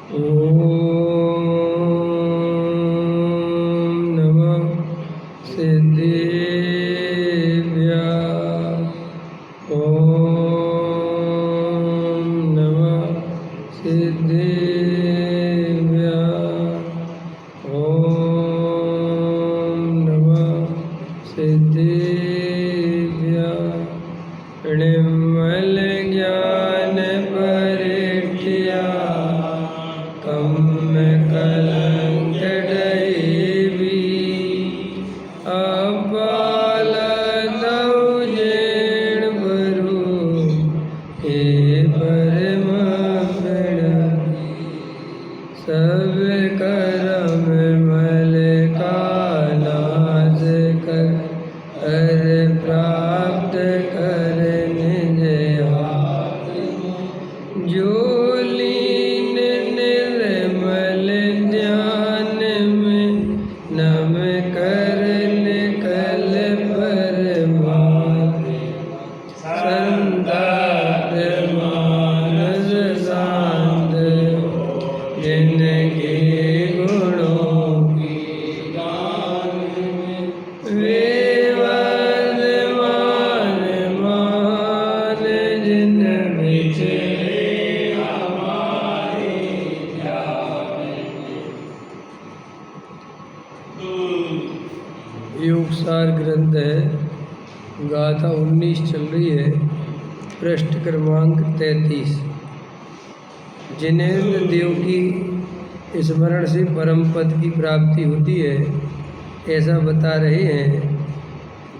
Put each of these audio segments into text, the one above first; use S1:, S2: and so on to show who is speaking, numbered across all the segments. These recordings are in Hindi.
S1: ओम नमः सिद्धेभ्यः। ओम नमः सिद्धेभ्यः। ओम नमः सिद्धेभ्यः। निर्मल ज्ञान परिठिया कम कलंक डहेवी। अबाल दौजेण बरु हे परम सब करम मल कालाज कर प्राप्त कर निज जो लीन निर्मल ध्यान में नम कर निकल परमात्म संताप मानस शांत जिनके गुणों की गान में वे वर्धमान मान जिन विचरे हमारे योगसार ग्रंथ है, गाथा 19 चल रही है, पृष्ठ क्रमांक 33। जिनेंद्र देव की स्मरण से परम पद की प्राप्ति होती है, ऐसा बता रहे हैं।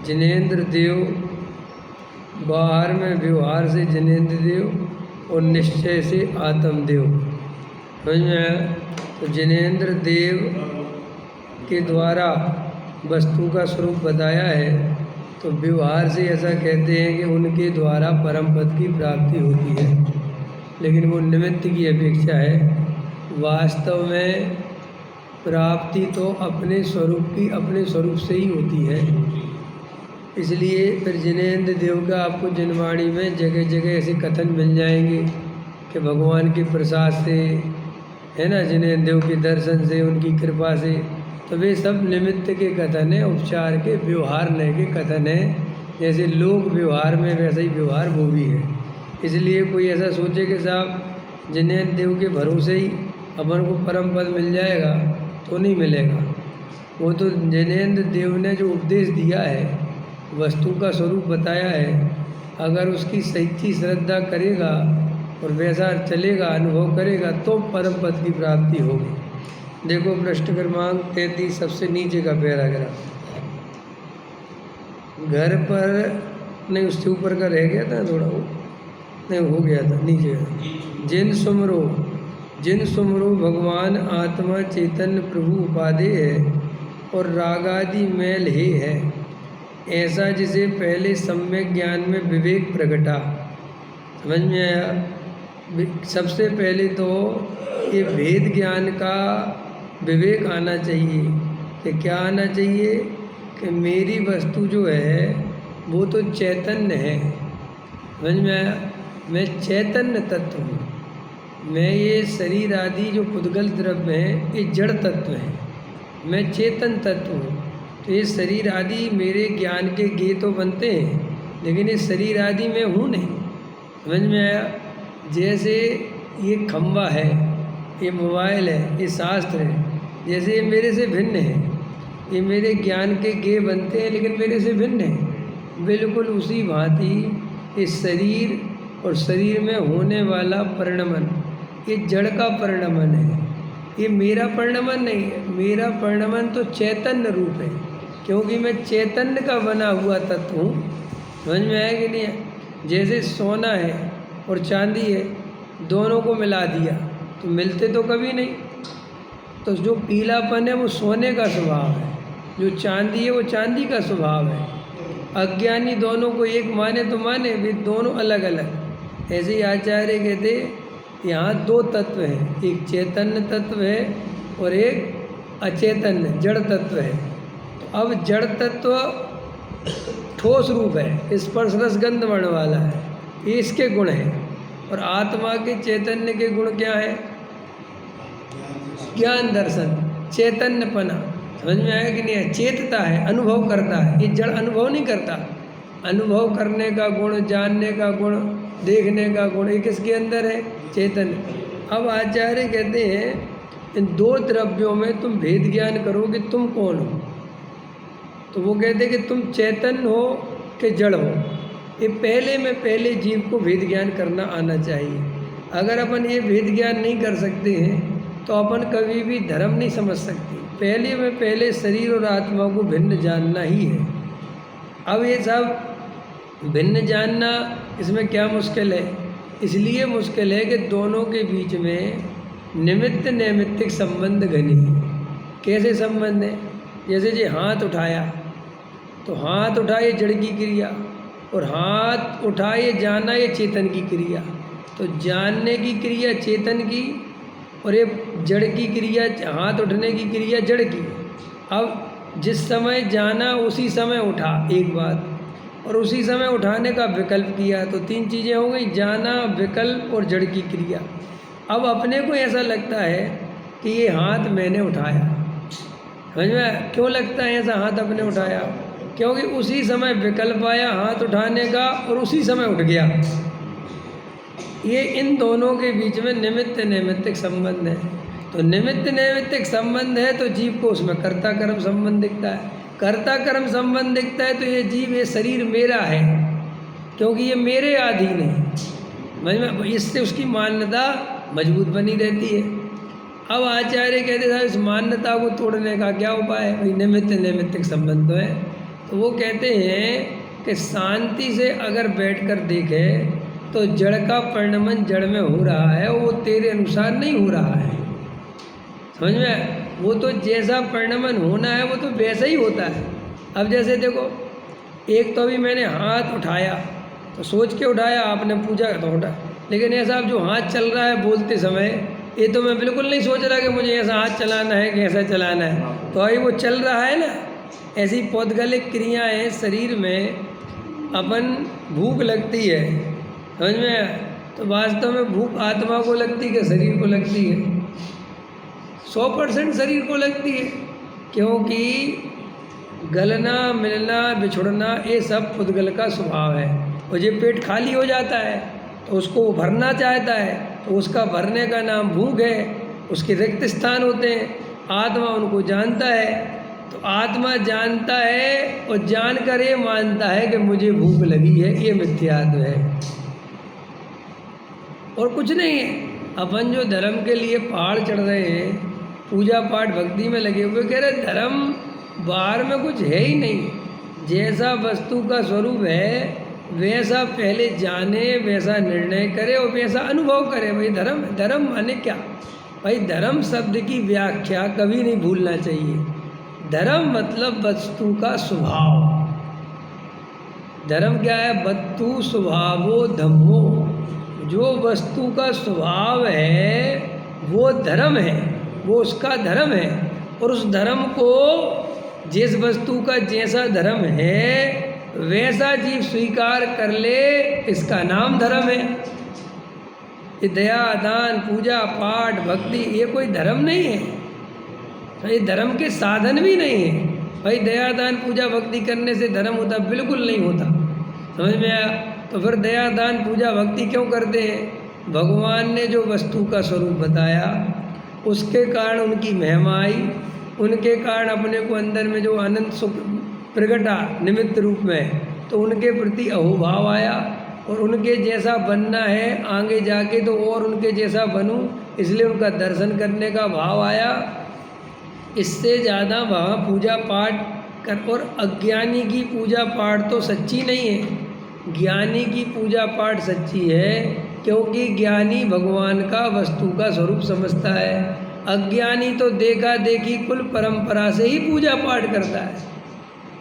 S1: जिनेंद्र देव बाहर में व्यवहार से जिनेंद्र देव और निश्चय से आत्मदेव। समझ में आया? तो जिनेंद्र देव के द्वारा वस्तु का स्वरूप बताया है, तो व्यवहार से ऐसा कहते हैं कि उनके द्वारा परम पद की प्राप्ति होती है, लेकिन वो निमित्त की अपेक्षा है। वास्तव में प्राप्ति तो अपने स्वरूप की अपने स्वरूप से ही होती है। इसलिए फिर जिनेंद्र देव का आपको जनवाणी में जगह जगह ऐसे कथन मिल जाएंगे कि भगवान के प्रसाद से, है ना, जिनेंद्र देव के दर्शन से, उनकी कृपा से, तो वे सब निमित्त के कथन हैं, उपचार के, व्यवहार न के कथन हैं। जैसे लोक व्यवहार में वैसा ही व्यवहार वो भी है। इसलिए कोई ऐसा सोचे कि साहब जिनेंद्र देव के भरोसे ही अपन को परम पद मिल जाएगा, तो नहीं मिलेगा। वो तो जिनेंद्र देव ने जो उपदेश दिया है, वस्तु का स्वरूप बताया है, अगर उसकी सच्ची श्रद्धा करेगा और वैसा चलेगा, अनुभव करेगा, तो परम पद की प्राप्ति होगी। देखो पृष्ठ क्रमांक 33, सबसे नीचे का पैराग्राफ। घर पर नहीं, उससे ऊपर का रह गया था थोड़ा, वो नहीं हो गया था, नीचे का। जिन सुमरो भगवान आत्मा चैतन्य प्रभु उपाधि है और रागादि मैल ही है, ऐसा जिसे पहले सम्यक ज्ञान में विवेक प्रगटा। समझ में आया? सबसे पहले तो ये भेद ज्ञान का विवेक आना चाहिए। कि क्या आना चाहिए? कि मेरी वस्तु जो है वो तो चैतन्य है। समझ में आया? मैं चैतन्य तत्व हूँ। मैं ये शरीर आदि जो पुद्गल द्रव्य हैं, ये जड़ तत्व हैं। मैं चेतन तत्व हूँ। तो ये शरीर आदि मेरे ज्ञान के गेय तो बनते हैं, लेकिन ये शरीर आदि मैं हूँ नहीं। समझ में आया? जैसे ये खंबा है, ये मोबाइल है, ये शास्त्र है, जैसे ये मेरे से भिन्न है। ये मेरे ज्ञान के गेय बनते हैं, लेकिन मेरे से भिन्न है। बिल्कुल उसी भांति इस शरीर और शरीर में होने वाला परिणमन, ये जड़ का परिणमन है, ये मेरा परिणमन नहीं है। मेरा परिणमन तो चैतन्य रूप है, क्योंकि मैं चैतन्य का बना हुआ तत्व हूँ। समझ में आया कि नहीं? जैसे सोना है और चांदी है, दोनों को मिला दिया तो मिलते तो कभी नहीं। तो जो पीलापन है वो सोने का स्वभाव है, जो चांदी है वो चांदी का स्वभाव है। अज्ञानी दोनों को एक माने तो माने, वे दोनों अलग अलग। ऐसे ही आचार्य कहते यहाँ दो तत्व हैं, एक चैतन्य तत्व है और एक अचेतन जड़ तत्व है। तो अब जड़ तत्व ठोस रूप है, स्पर्श रस गंध वर्ण वाला है, ये इसके गुण हैं। और आत्मा के चैतन्य के गुण क्या है? ज्ञान दर्शन, चैतन्यपना, समझ में आया कि नहीं? चेतता है, अनुभव करता है। ये जड़ अनुभव नहीं करता। अनुभव करने का गुण, जानने का गुण, देखने का गुण, ये किसके अंदर है? चैतन्य। अब आचार्य कहते हैं इन दो द्रव्यों में तुम भेद ज्ञान करो कि तुम कौन हो। तो वो कहते कि तुम चैतन्य हो कि जड़ हो। ये पहले जीव को भेद ज्ञान करना आना चाहिए। अगर अपन ये भेद ज्ञान नहीं कर सकते हैं तो अपन कभी भी धर्म नहीं समझ सकते। पहले शरीर और आत्मा को भिन्न जानना ही है। अब ये सब भिन्न जानना, इसमें क्या मुश्किल है? इसलिए मुश्किल है कि दोनों के बीच में निमित्त नैमित्तिक संबंध घनी है। कैसे संबंध है? जैसे जी हाथ उठाया, तो हाथ उठाए जड़ की क्रिया, और हाथ उठाए जाना ये चेतन की क्रिया। तो जानने की क्रिया चेतन की, और ये जड़ की क्रिया, हाथ उठने की क्रिया जड़ की। अब जिस समय जाना उसी समय उठा, एक बात, और उसी समय उठाने का विकल्प किया, तो तीन चीज़ें हो गई, जाना, विकल्प और जड़ की क्रिया। अब अपने को ऐसा लगता है कि ये हाथ मैंने उठाया। समझ में? क्यों लगता है ऐसा हाथ अपने उठाया? क्योंकि उसी समय विकल्प आया हाथ उठाने का और उसी समय उठ गया। ये इन दोनों के बीच में निमित्त नैमित्तिक संबंध है। तो निमित्त नैमित्तिक संबंध है तो जीव को उसमें कर्ता कर्म संबंध दिखता है। कर्ता कर्म संबंध दिखता है तो ये जीव, ये शरीर मेरा है, क्योंकि ये मेरे अधीन है। समझ में? इससे उसकी मान्यता मजबूत बनी रहती है। अब आचार्य कहते साहब इस मान्यता को तोड़ने का क्या उपाय है? भाई निमित्त नैमित्तिक संबंध तो है। तो वो कहते हैं कि शांति से अगर बैठकर देखे तो जड़ का परिणमन जड़ में हो रहा है, वो तेरे अनुसार नहीं हो रहा है। समझ में? वो तो जैसा परिणमन होना है वो तो वैसा ही होता है। अब जैसे देखो, एक तो अभी मैंने हाथ उठाया तो सोच के उठाया, आपने पूजा तो उठा, लेकिन ऐसा अब जो हाथ चल रहा है बोलते समय, ये तो मैं बिल्कुल नहीं सोच रहा कि मुझे ऐसा हाथ चलाना है कि ऐसा चलाना है, तो अभी वो चल रहा है ना। ऐसी पौद्गलिक क्रियाएं शरीर में, अपन भूख लगती है, समझ में? तो वास्तव में भूख आत्मा को लगती है कि शरीर को लगती है? 100% शरीर को लगती है, क्योंकि गलना, मिलना, बिछुड़ना ये सब पुद्गल का स्वभाव है। और जब पेट खाली हो जाता है तो उसको भरना चाहता है, तो उसका भरने का नाम भूख है। उसके रिक्त स्थान होते हैं, आत्मा उनको जानता है। तो आत्मा जानता है और जानकर ये मानता है कि मुझे भूख लगी है, ये मिथ्यात्व है और कुछ नहीं है। अपन जो धर्म के लिए पहाड़ चढ़ रहे हैं, पूजा पाठ भक्ति में लगे हुए, कह रहे धर्म बाहर में कुछ है ही नहीं। जैसा वस्तु का स्वरूप है वैसा पहले जाने, वैसा निर्णय करे और वैसा अनुभव करे। भाई धर्म माने क्या? भाई धर्म शब्द की व्याख्या कभी नहीं भूलना चाहिए। धर्म मतलब वस्तु का स्वभाव। धर्म क्या है? वस्तु स्वभावो धम्मो। जो वस्तु का स्वभाव है वो धर्म है, वो उसका धर्म है। और उस धर्म को, जिस वस्तु का जैसा धर्म है वैसा जीव स्वीकार कर ले, इसका नाम धर्म है। ये दया, दान, पूजा पाठ, भक्ति ये कोई धर्म नहीं है, तो ये धर्म के साधन भी नहीं है। भाई दया, दान, पूजा, भक्ति करने से धर्म होता? बिल्कुल नहीं होता। समझ में आया? तो फिर दया, दान, पूजा, भक्ति क्यों करते हैं? भगवान ने जो वस्तु का स्वरूप बताया उसके कारण उनकी महिमा आई, उनके कारण अपने को अंदर में जो अनंत सुख प्रगटा निमित्त रूप में, तो उनके प्रति अहोभाव आया और उनके जैसा बनना है आगे जाके, तो और उनके जैसा बनूं, इसलिए उनका दर्शन करने का भाव आया। इससे ज़्यादा वहाँ पूजा पाठ कर। और अज्ञानी की पूजा पाठ तो सच्ची नहीं है, ज्ञानी की पूजा पाठ सच्ची है, क्योंकि ज्ञानी भगवान का वस्तु का स्वरूप समझता है। अज्ञानी तो देखा देखी कुल परंपरा से ही पूजा पाठ करता है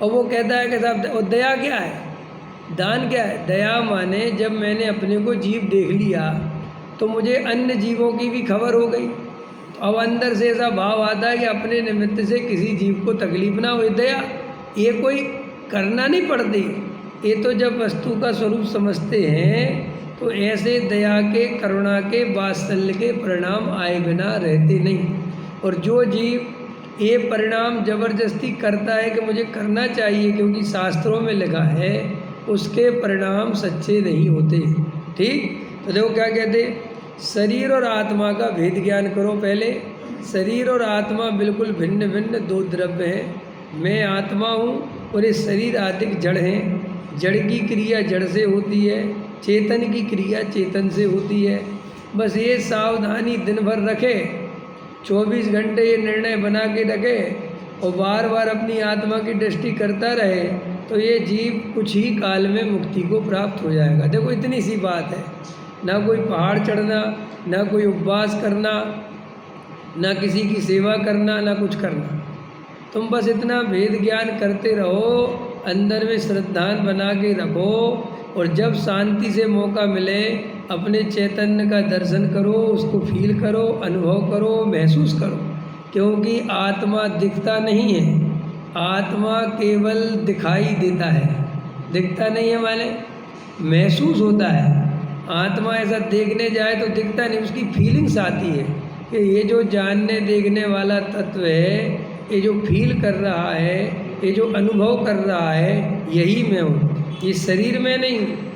S1: और वो कहता है कि साहब, और दया क्या है, दान क्या है? दया माने जब मैंने अपने को जीव देख लिया तो मुझे अन्य जीवों की भी खबर हो गई। तो अब अंदर से ऐसा भाव आता है कि अपने निमित्त से किसी जीव को तकलीफ ना हो। दया ये कोई करना नहीं पड़ती, ये तो जब वस्तु का स्वरूप समझते हैं तो ऐसे दया के, करुणा के, वात्सल्य के परिणाम आए बिना रहते नहीं। और जो जीव ये परिणाम जबरदस्ती करता है कि मुझे करना चाहिए क्योंकि शास्त्रों में लिखा है, उसके परिणाम सच्चे नहीं होते। ठीक, तो देखो क्या कहते, शरीर और आत्मा का भेद ज्ञान करो पहले। शरीर और आत्मा बिल्कुल भिन्न भिन्न दो द्रव्य हैं। मैं आत्मा हूँ और ये शरीर आदिक जड़ हैं। जड़ की क्रिया जड़ से होती है, चेतन की क्रिया चेतन से होती है। बस ये सावधानी दिन भर रखे, 24 घंटे ये निर्णय बना के रखे और बार बार अपनी आत्मा की दृष्टि करता रहे, तो ये जीव कुछ ही काल में मुक्ति को प्राप्त हो जाएगा। देखो इतनी सी बात है, ना कोई पहाड़ चढ़ना, ना कोई उपवास करना, ना किसी की सेवा करना, ना कुछ करना। तुम बस इतना भेद ज्ञान करते रहो, अंदर में श्रद्धान बना के रखो, और जब शांति से मौका मिले अपने चैतन्य का दर्शन करो, उसको फील करो, अनुभव करो, महसूस करो। क्योंकि आत्मा दिखता नहीं है, आत्मा केवल दिखाई देता है। दिखता नहीं है माने महसूस होता है। आत्मा ऐसा देखने जाए तो दिखता नहीं, उसकी फीलिंग्स आती है कि ये जो जानने देखने वाला तत्व है, ये जो फील कर रहा है, ये जो अनुभव कर रहा है, यही मैं हूँ, ये शरीर में नहीं हूँ।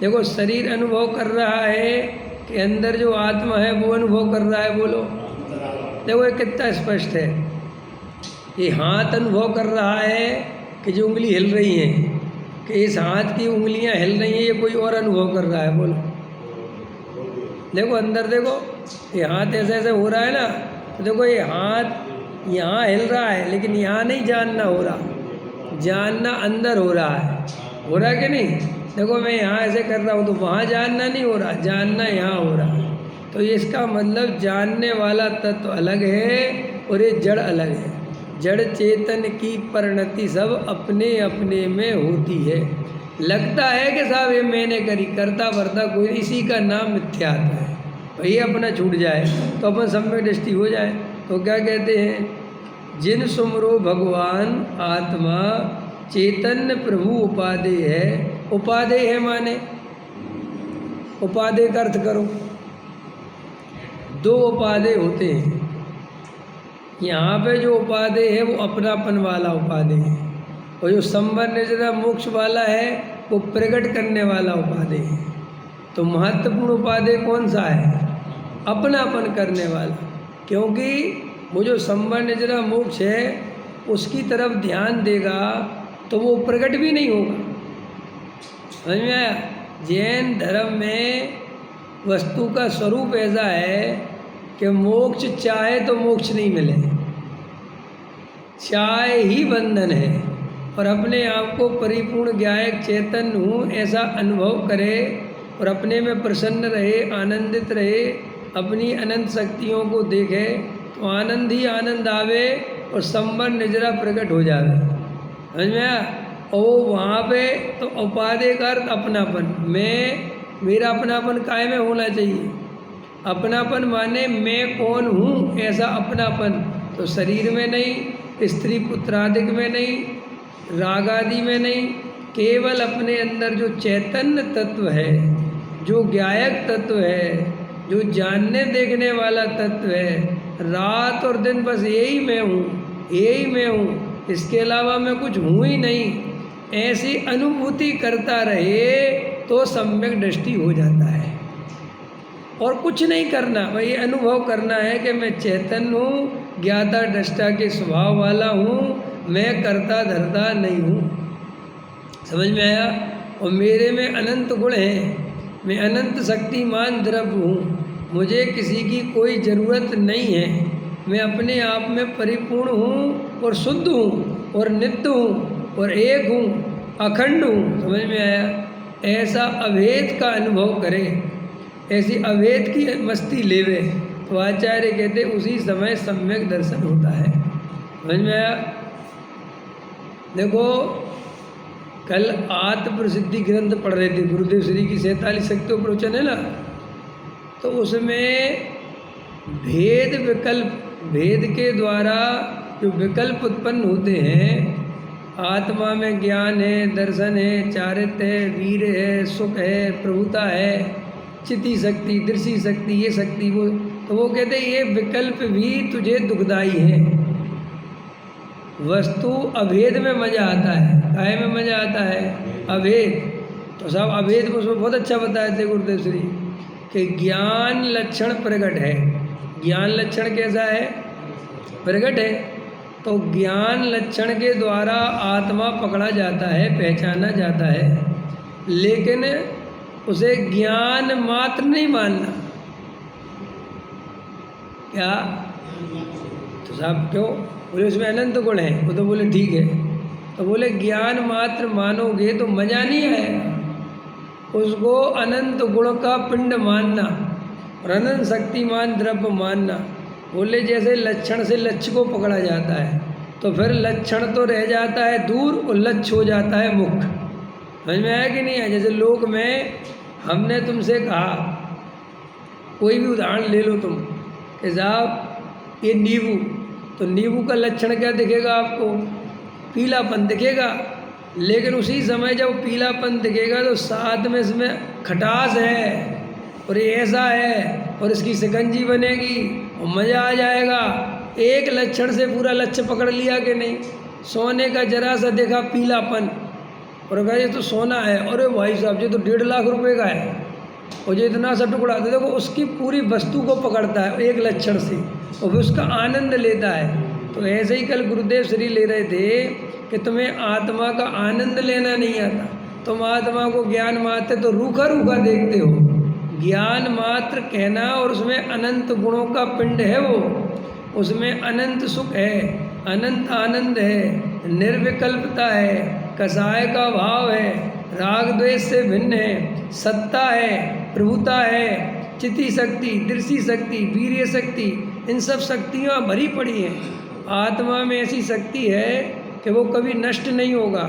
S1: देखो शरीर अनुभव कर रहा है कि अंदर जो आत्मा है वो अनुभव कर रहा है। बोलो, देखो ये कितना स्पष्ट है। ये हाथ अनुभव कर रहा है कि जो उंगली हिल रही है, कि इस हाथ की उंगलियां हिल रही हैं, ये कोई और अनुभव कर रहा है। बोलो, देखो अंदर देखो, ये हाथ ऐसे ऐसे हो रहा है ना, तो देखो ये हाथ यहाँ हिल रहा है, लेकिन यहाँ नहीं जानना हो रहा, जानना अंदर हो रहा है। हो रहा है कि नहीं? देखो मैं यहाँ ऐसे कर रहा हूँ तो वहाँ जानना नहीं हो रहा, जानना यहाँ हो रहा है। तो इसका मतलब जानने वाला तत्व अलग है और ये जड़ अलग है। जड़ चेतन की परिणति सब अपने अपने में होती है। लगता है कि साहब ये मैंने करी, करता वर्ता कोई, इसी का नाम मिथ्यात्व है। वही अपना छूट जाए तो अपन सम्यक दृष्टि हो जाए। तो क्या कहते हैं, जिन सुमरो भगवान आत्मा चैतन्य प्रभु उपादेय है। उपादेय है माने उपादेय का अर्थ करो। दो उपादेय होते हैं। यहाँ पे जो उपादेय है वो अपनापन वाला उपादेय है, और जो संबंध जरा मोक्ष वाला है वो प्रकट करने वाला उपादेय है। तो महत्वपूर्ण उपादेय कौन सा है? अपनापन करने वाला। क्योंकि वो जो संबंध जरा मोक्ष है उसकी तरफ ध्यान देगा तो वो प्रकट भी नहीं होगा। समझ में आया? जैन धर्म में वस्तु का स्वरूप ऐसा है कि मोक्ष चाहे तो मोक्ष नहीं मिले, चाहे ही बंधन है, और अपने आप को परिपूर्ण ज्ञायक चेतन हूँ ऐसा अनुभव करे और अपने में प्रसन्न रहे, आनंदित रहे, अपनी अनंत शक्तियों को देखे तो आनंद ही आनंद आवे और संबंध निजरा प्रकट हो जावे। समझ में आया? और वहाँ पे तो उपादेय का अर्थ अपनापन। मेरा अपनापन काहे में होना चाहिए? अपनापन माने मैं कौन हूँ ऐसा अपनापन। तो शरीर में नहीं, स्त्री पुत्रादिक में नहीं, राग आदि में नहीं, केवल अपने अंदर जो चैतन्य तत्व है, जो ज्ञायक तत्व है, जो जानने देखने वाला तत्व है, रात और दिन बस यही मैं हूँ, यही मैं हूँ, इसके अलावा मैं कुछ हूँ ही नहीं, ऐसी अनुभूति करता रहे तो सम्यक दृष्टि हो जाता है। और कुछ नहीं करना, वही अनुभव करना है कि मैं चैतन्य हूँ, ज्ञाता दृष्टा के स्वभाव वाला हूँ, मैं करता धरता नहीं हूँ। समझ में आया? और मेरे में अनंत गुण हैं, मैं अनंत शक्तिमान द्रव्य हूँ, मुझे किसी की कोई ज़रूरत नहीं है, मैं अपने आप में परिपूर्ण हूँ और शुद्ध हूँ और नित्य हूँ और एक हूँ, अखंड हूँ। समझ में आया? ऐसा अभेद का अनुभव करे, ऐसी अभेद की मस्ती लेवे तो आचार्य कहते उसी समय सम्यक दर्शन होता है। समझ में आया? देखो कल आत्म प्रसिद्धि ग्रंथ पढ़ रहे थे, गुरुदेव श्री की 47 शक्तियों प्रवचन है ना, तो उसमें भेद विकल्प, भेद के द्वारा जो विकल्प उत्पन्न होते हैं, आत्मा में ज्ञान है, दर्शन है, चारित्र्य है, वीर है, सुख है, प्रभुता है, चिति शक्ति, दृष्टि शक्ति, ये शक्ति वो, तो वो कहते ये विकल्प भी तुझे दुखदाई है। वस्तु अभेद में मजा आता है। काहे में मजा आता है? अभेद। तो सब अभेद को उसमें बहुत अच्छा बताए थे गुरुदेव श्री कि ज्ञान लक्षण प्रकट है। ज्ञान लक्षण कैसा है? प्रकट है। तो ज्ञान लक्षण के द्वारा आत्मा पकड़ा जाता है, पहचाना जाता है, लेकिन उसे ज्ञान मात्र नहीं मानना। क्या? तो साहब क्यों? बोले उसमें अनंत गुण है। वो तो बोले ठीक है। तो बोले ज्ञान मात्र मानोगे तो मजा नहीं आएगा। उसको अनंत गुण का पिंड मानना और अनंत शक्तिमान द्रव्य मानना। बोले जैसे लक्षण से लक्ष्य को पकड़ा जाता है तो फिर लक्षण तो रह जाता है दूर और लक्ष्य हो जाता है मुख्य। समझ में आया कि नहीं है? जैसे लोक में हमने तुमसे कहा, कोई भी उदाहरण ले लो तुम कि साहब ये नींबू, तो नींबू का लक्षण क्या दिखेगा आपको? पीलापन दिखेगा। लेकिन उसी समय जब पीलापन दिखेगा तो साथ में इसमें खटास है और ये ऐसा है और इसकी शिकंजी बनेगी और मज़ा आ जाएगा। एक लक्षण से पूरा लक्ष्य पकड़ लिया कि नहीं? सोने का जरा सा देखा पीलापन और कहा ये तो सोना है, अरे भाई साहब ये तो 1.5 लाख रुपए का है और ये इतना सा टुकड़ा, तो देखो उसकी पूरी वस्तु को पकड़ता है एक लक्षण से और फिर उसका आनंद लेता है। तो ऐसे ही कल गुरुदेव श्री ले रहे थे कि तुम्हें आत्मा का आनंद लेना नहीं आता। तुम आत्मा को ज्ञान मात्र तो रूखा रूखा देखते हो। ज्ञान मात्र कहना और उसमें अनंत गुणों का पिंड है, वो उसमें अनंत सुख है, अनंत आनंद है, निर्विकल्पता है, कसाय का भाव है, राग द्वेष से भिन्न है, सत्ता है, प्रभुता है, चिति शक्ति, दृष्टि शक्ति, वीर्य शक्ति, इन सब शक्तियाँ भरी पड़ी हैं। आत्मा में ऐसी शक्ति है कि वो कभी नष्ट नहीं होगा,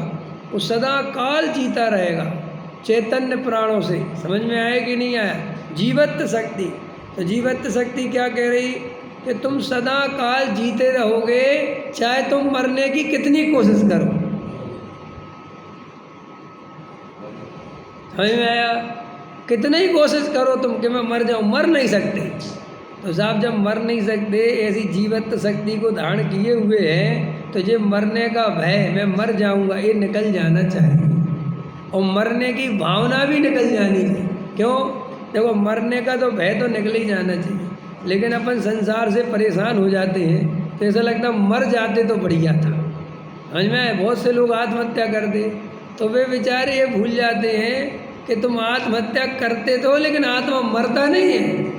S1: वो सदा काल जीता रहेगा चैतन्य प्राणों से। समझ में आया कि नहीं आया? जीवत्व शक्ति। तो जीवत्व शक्ति क्या कह रही कि तुम सदा काल जीते रहोगे, चाहे तुम मरने की कितनी कोशिश करो। समझ में आया? कितनी ही कोशिश करो तुम कि मैं मर जाऊं, मर नहीं सकते। तो साहब जब मर नहीं सकते, ऐसी जीवत्व शक्ति को धारण किए हुए हैं, तो ये मरने का भय, मैं मर जाऊंगा, ये निकल जाना चाहिए और मरने की भावना भी निकल जानी चाहिए। क्यों? देखो मरने का तो भय तो निकल ही जाना चाहिए, लेकिन अपन संसार से परेशान हो जाते हैं तो ऐसा लगता मर जाते तो बढ़िया था। समझ में आए? बहुत से लोग आत्महत्या करते तो वे बेचारे ये भूल जाते हैं कि तुम आत्महत्या करते तो, लेकिन आत्मा मरता नहीं है।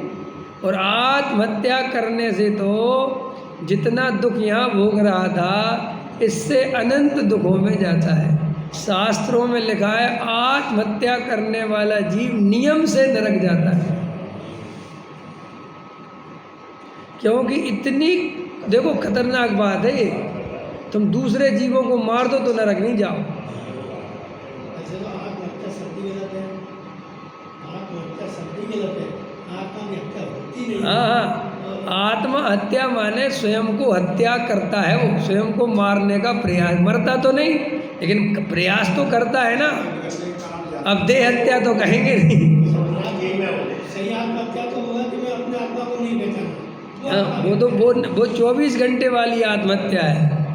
S1: और आत्महत्या करने से तो जितना दुख यहाँ भोग रहा था, इससे अनंत दुखों में जाता है। शास्त्रों में लिखा है आत्महत्या करने वाला जीव नियम से नरक जाता है। क्योंकि इतनी देखो खतरनाक बात है ये, तुम दूसरे जीवों को मार दो तो नरक नहीं जाओ। हाँ, आत्महत्या माने स्वयं को हत्या करता है, वो स्वयं को मारने का प्रयास, मरता तो नहीं लेकिन प्रयास तो करता है ना। अब देह हत्या तो कहेंगे नहीं। हाँ, वो तो वो 24 घंटे वाली आत्महत्या है,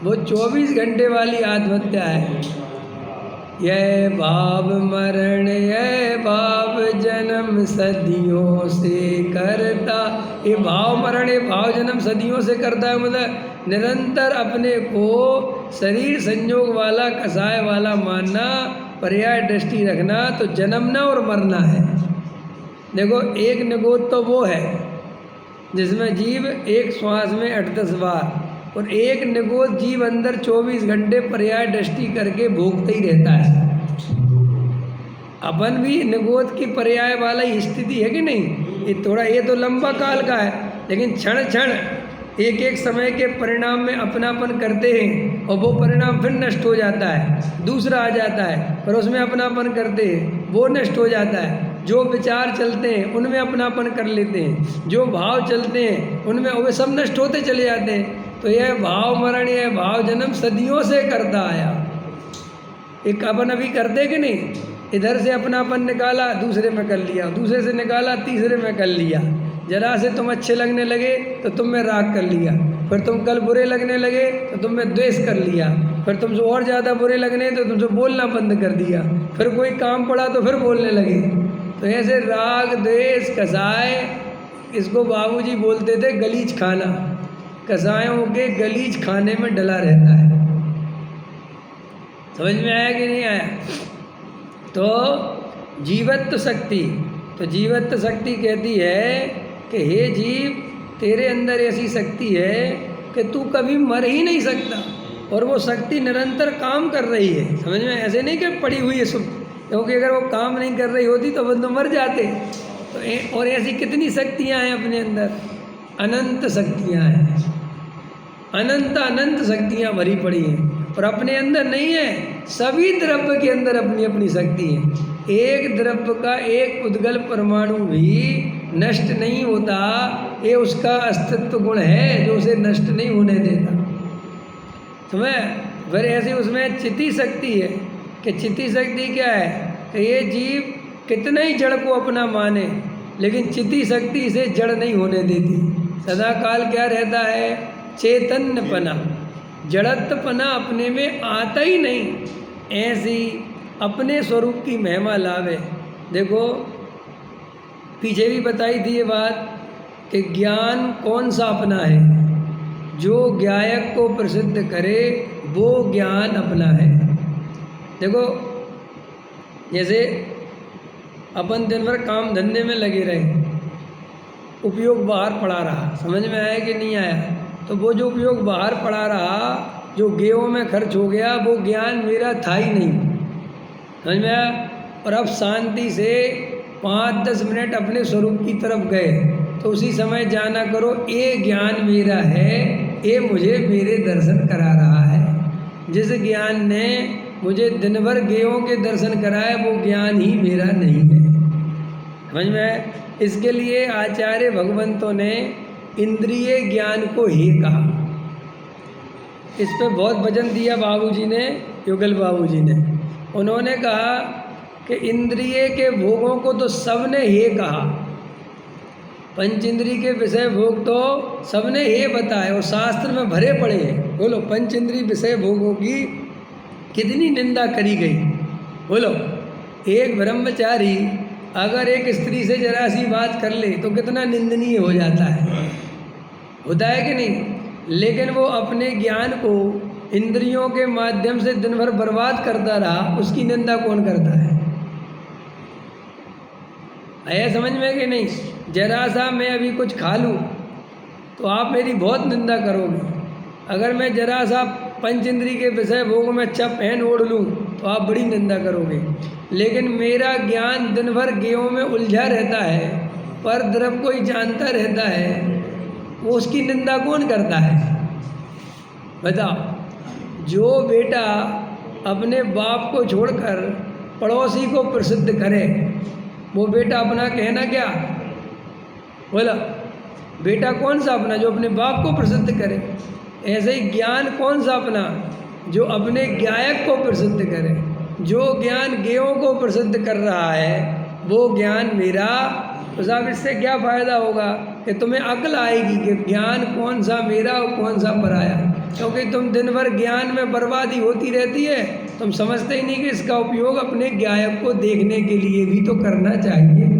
S1: वो 24 घंटे वाली आत्महत्या है। यह भाव मरण यह भाव जन्म सदियों से करता, ये भाव मरण ये भाव जन्म सदियों से करता है। मतलब निरंतर अपने को शरीर संयोग वाला कसाय वाला मानना, पर्याय दृष्टि रखना, तो जन्मना और मरना है। देखो एक निगोद तो वो है जिसमें जीव एक श्वास में 8-10 बार, और एक निगोद जीव अंदर 24 घंटे पर्याय दृष्टि करके भोगता ही रहता है। अपन भी निगोद की पर्याय वाला ही स्थिति है कि नहीं? ये थोड़ा ये तो लंबा काल का है, लेकिन क्षण क्षण एक एक समय के परिणाम में अपनापन करते हैं और वो परिणाम फिर नष्ट हो जाता है, दूसरा आ जाता है, पर उसमें अपनापन करते हैं, वो नष्ट हो जाता है। जो विचार चलते हैं उनमें अपनापन कर लेते हैं, जो भाव चलते हैं उनमें वे सब नष्ट होते चले जाते हैं। तो यह भाव मरण यह भाव जन्म सदियों से करता आया। एक अपन अभी करते कि नहीं? इधर से अपनापन निकाला दूसरे में कर लिया, दूसरे से निकाला तीसरे में कर लिया, जरा से तुम अच्छे लगने लगे तो तुम में राग कर लिया, फिर तुम कल बुरे लगने लगे तो तुम में द्वेष कर लिया, फिर तुमसे और ज़्यादा बुरे लगने तो तुमसे बोलना बंद कर दिया, फिर कोई काम पड़ा तो फिर बोलने लगे। तो ऐसे राग द्वेष कसाय, इसको बाबूजी बोलते थे गलीच खाना। कसायों के गलीच खाने में डला रहता है। समझ में आया कि नहीं आया? तो जीवत्व शक्ति, तो जीवत्व शक्ति कहती है कि हे जीव, तेरे अंदर ऐसी शक्ति है कि तू कभी मर ही नहीं सकता, और वो शक्ति निरंतर काम कर रही है। समझ में? ऐसे नहीं कि पड़ी हुई है सुख, क्योंकि अगर वो काम नहीं कर रही होती तो बंदे मर जाते। तो और ऐसी कितनी शक्तियाँ हैं अपने अंदर, अनंत शक्तियाँ हैं, अनंत अनंत शक्तियाँ भरी पड़ी हैं। और अपने अंदर नहीं है, सभी द्रव्य के अंदर अपनी अपनी शक्ति है। एक द्रव्य का एक उद्गल परमाणु भी नष्ट नहीं होता, ये उसका अस्तित्व गुण है जो उसे नष्ट नहीं होने देता। समझ? फिर ऐसे उसमें चिति शक्ति है कि चिति शक्ति क्या है कि ये जीव कितना ही जड़ को अपना माने, लेकिन चिति शक्ति इसे जड़ नहीं होने देती। सदा काल क्या रहता है? चैतन्यपना, जड़त्वपना अपने में आता ही नहीं। ऐसी अपने स्वरूप की महिमा लावे। देखो पीछे भी बताई थी ये बात कि ज्ञान कौन सा अपना है, जो ज्ञायक को प्रसिद्ध करे वो ज्ञान अपना है। देखो जैसे अपन दिन भर काम धंधे में लगे रहे, उपयोग बाहर पड़ा रहा, समझ में आया कि नहीं आया? तो वो जो उपयोग बाहर पड़ा रहा, जो गेहूँ में खर्च हो गया, वो ज्ञान मेरा था ही नहीं। समझ में आया? और अब शांति से 5-10 मिनट अपने स्वरूप की तरफ गए तो उसी समय जाना करो ये ज्ञान मेरा है, ये मुझे मेरे दर्शन करा रहा है। जिस ज्ञान ने मुझे दिन भर गेहूँ के दर्शन कराए वो ज्ञान ही मेरा नहीं है। समझ में आया? इसके लिए आचार्य भगवंतों ने इंद्रिय ज्ञान को ही कहा। इस पे बहुत वचन दिया बाबूजी ने, युगल बाबूजी ने। उन्होंने कहा कि इंद्रिय के भोगों को तो सबने हे कहा, पंच इंद्रिय के विषय भोग तो सबने हे बताए और शास्त्र में भरे पड़े हैं। बोलो पंच इंद्रिय विषय भोगों की कितनी निंदा करी गई। बोलो एक ब्रह्मचारी अगर एक स्त्री से जरा सी बात कर ले तो कितना निंदनीय हो जाता है, होता है कि नहीं? लेकिन वो अपने ज्ञान को इंद्रियों के माध्यम से दिन भर बर्बाद करता रहा, उसकी निंदा कौन करता है? आया समझ में कि नहीं? जरा सा मैं अभी कुछ खा लूँ तो आप मेरी बहुत निंदा करोगे। अगर मैं जरा सा पंच इंद्रिय के विषय भोग में अच्छा पहन ओढ़ लूँ तो आप बड़ी निंदा करोगे। लेकिन मेरा ज्ञान दिन भर गेहूँ में उलझा रहता है, पर द्रव्य को ही जानता रहता है, वो उसकी निंदा कौन करता है? बताओ। जो बेटा अपने बाप को छोड़कर पड़ोसी को प्रसिद्ध करे, वो बेटा अपना कहना क्या? बोला बेटा कौन सा अपना जो अपने बाप को प्रसिद्ध करे। ऐसे ही ज्ञान कौन सा अपना जो अपने ज्ञायक को प्रसिद्ध करे। जो ज्ञान गेयों को प्रसिद्ध कर रहा है वो ज्ञान मेरा। तो साहब इससे क्या फ़ायदा होगा कि तुम्हें अक्ल आएगी कि ज्ञान कौन सा मेरा और कौन सा पराया। क्योंकि तुम दिन भर ज्ञान में बर्बादी होती रहती है, तुम समझते ही नहीं कि इसका उपयोग अपने ज्ञायक को देखने के लिए भी तो करना चाहिए।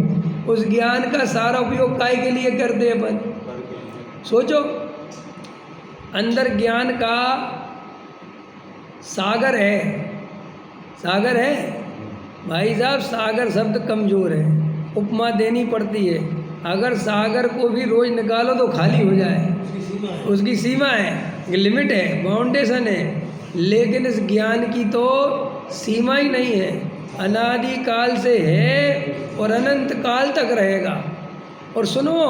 S1: उस ज्ञान का सारा उपयोग काय के लिए करते हैं अपन? सोचो, अंदर ज्ञान का सागर है, सागर है भाई साहब। सागर शब्द कमज़ोर है, उपमा देनी पड़ती है। अगर सागर को भी रोज़ निकालो तो खाली हो जाए, उसकी सीमा है, लिमिट है, बाउंडेशन है। लेकिन इस ज्ञान की तो सीमा ही नहीं है, अनादि काल से है और अनंत काल तक रहेगा। और सुनो,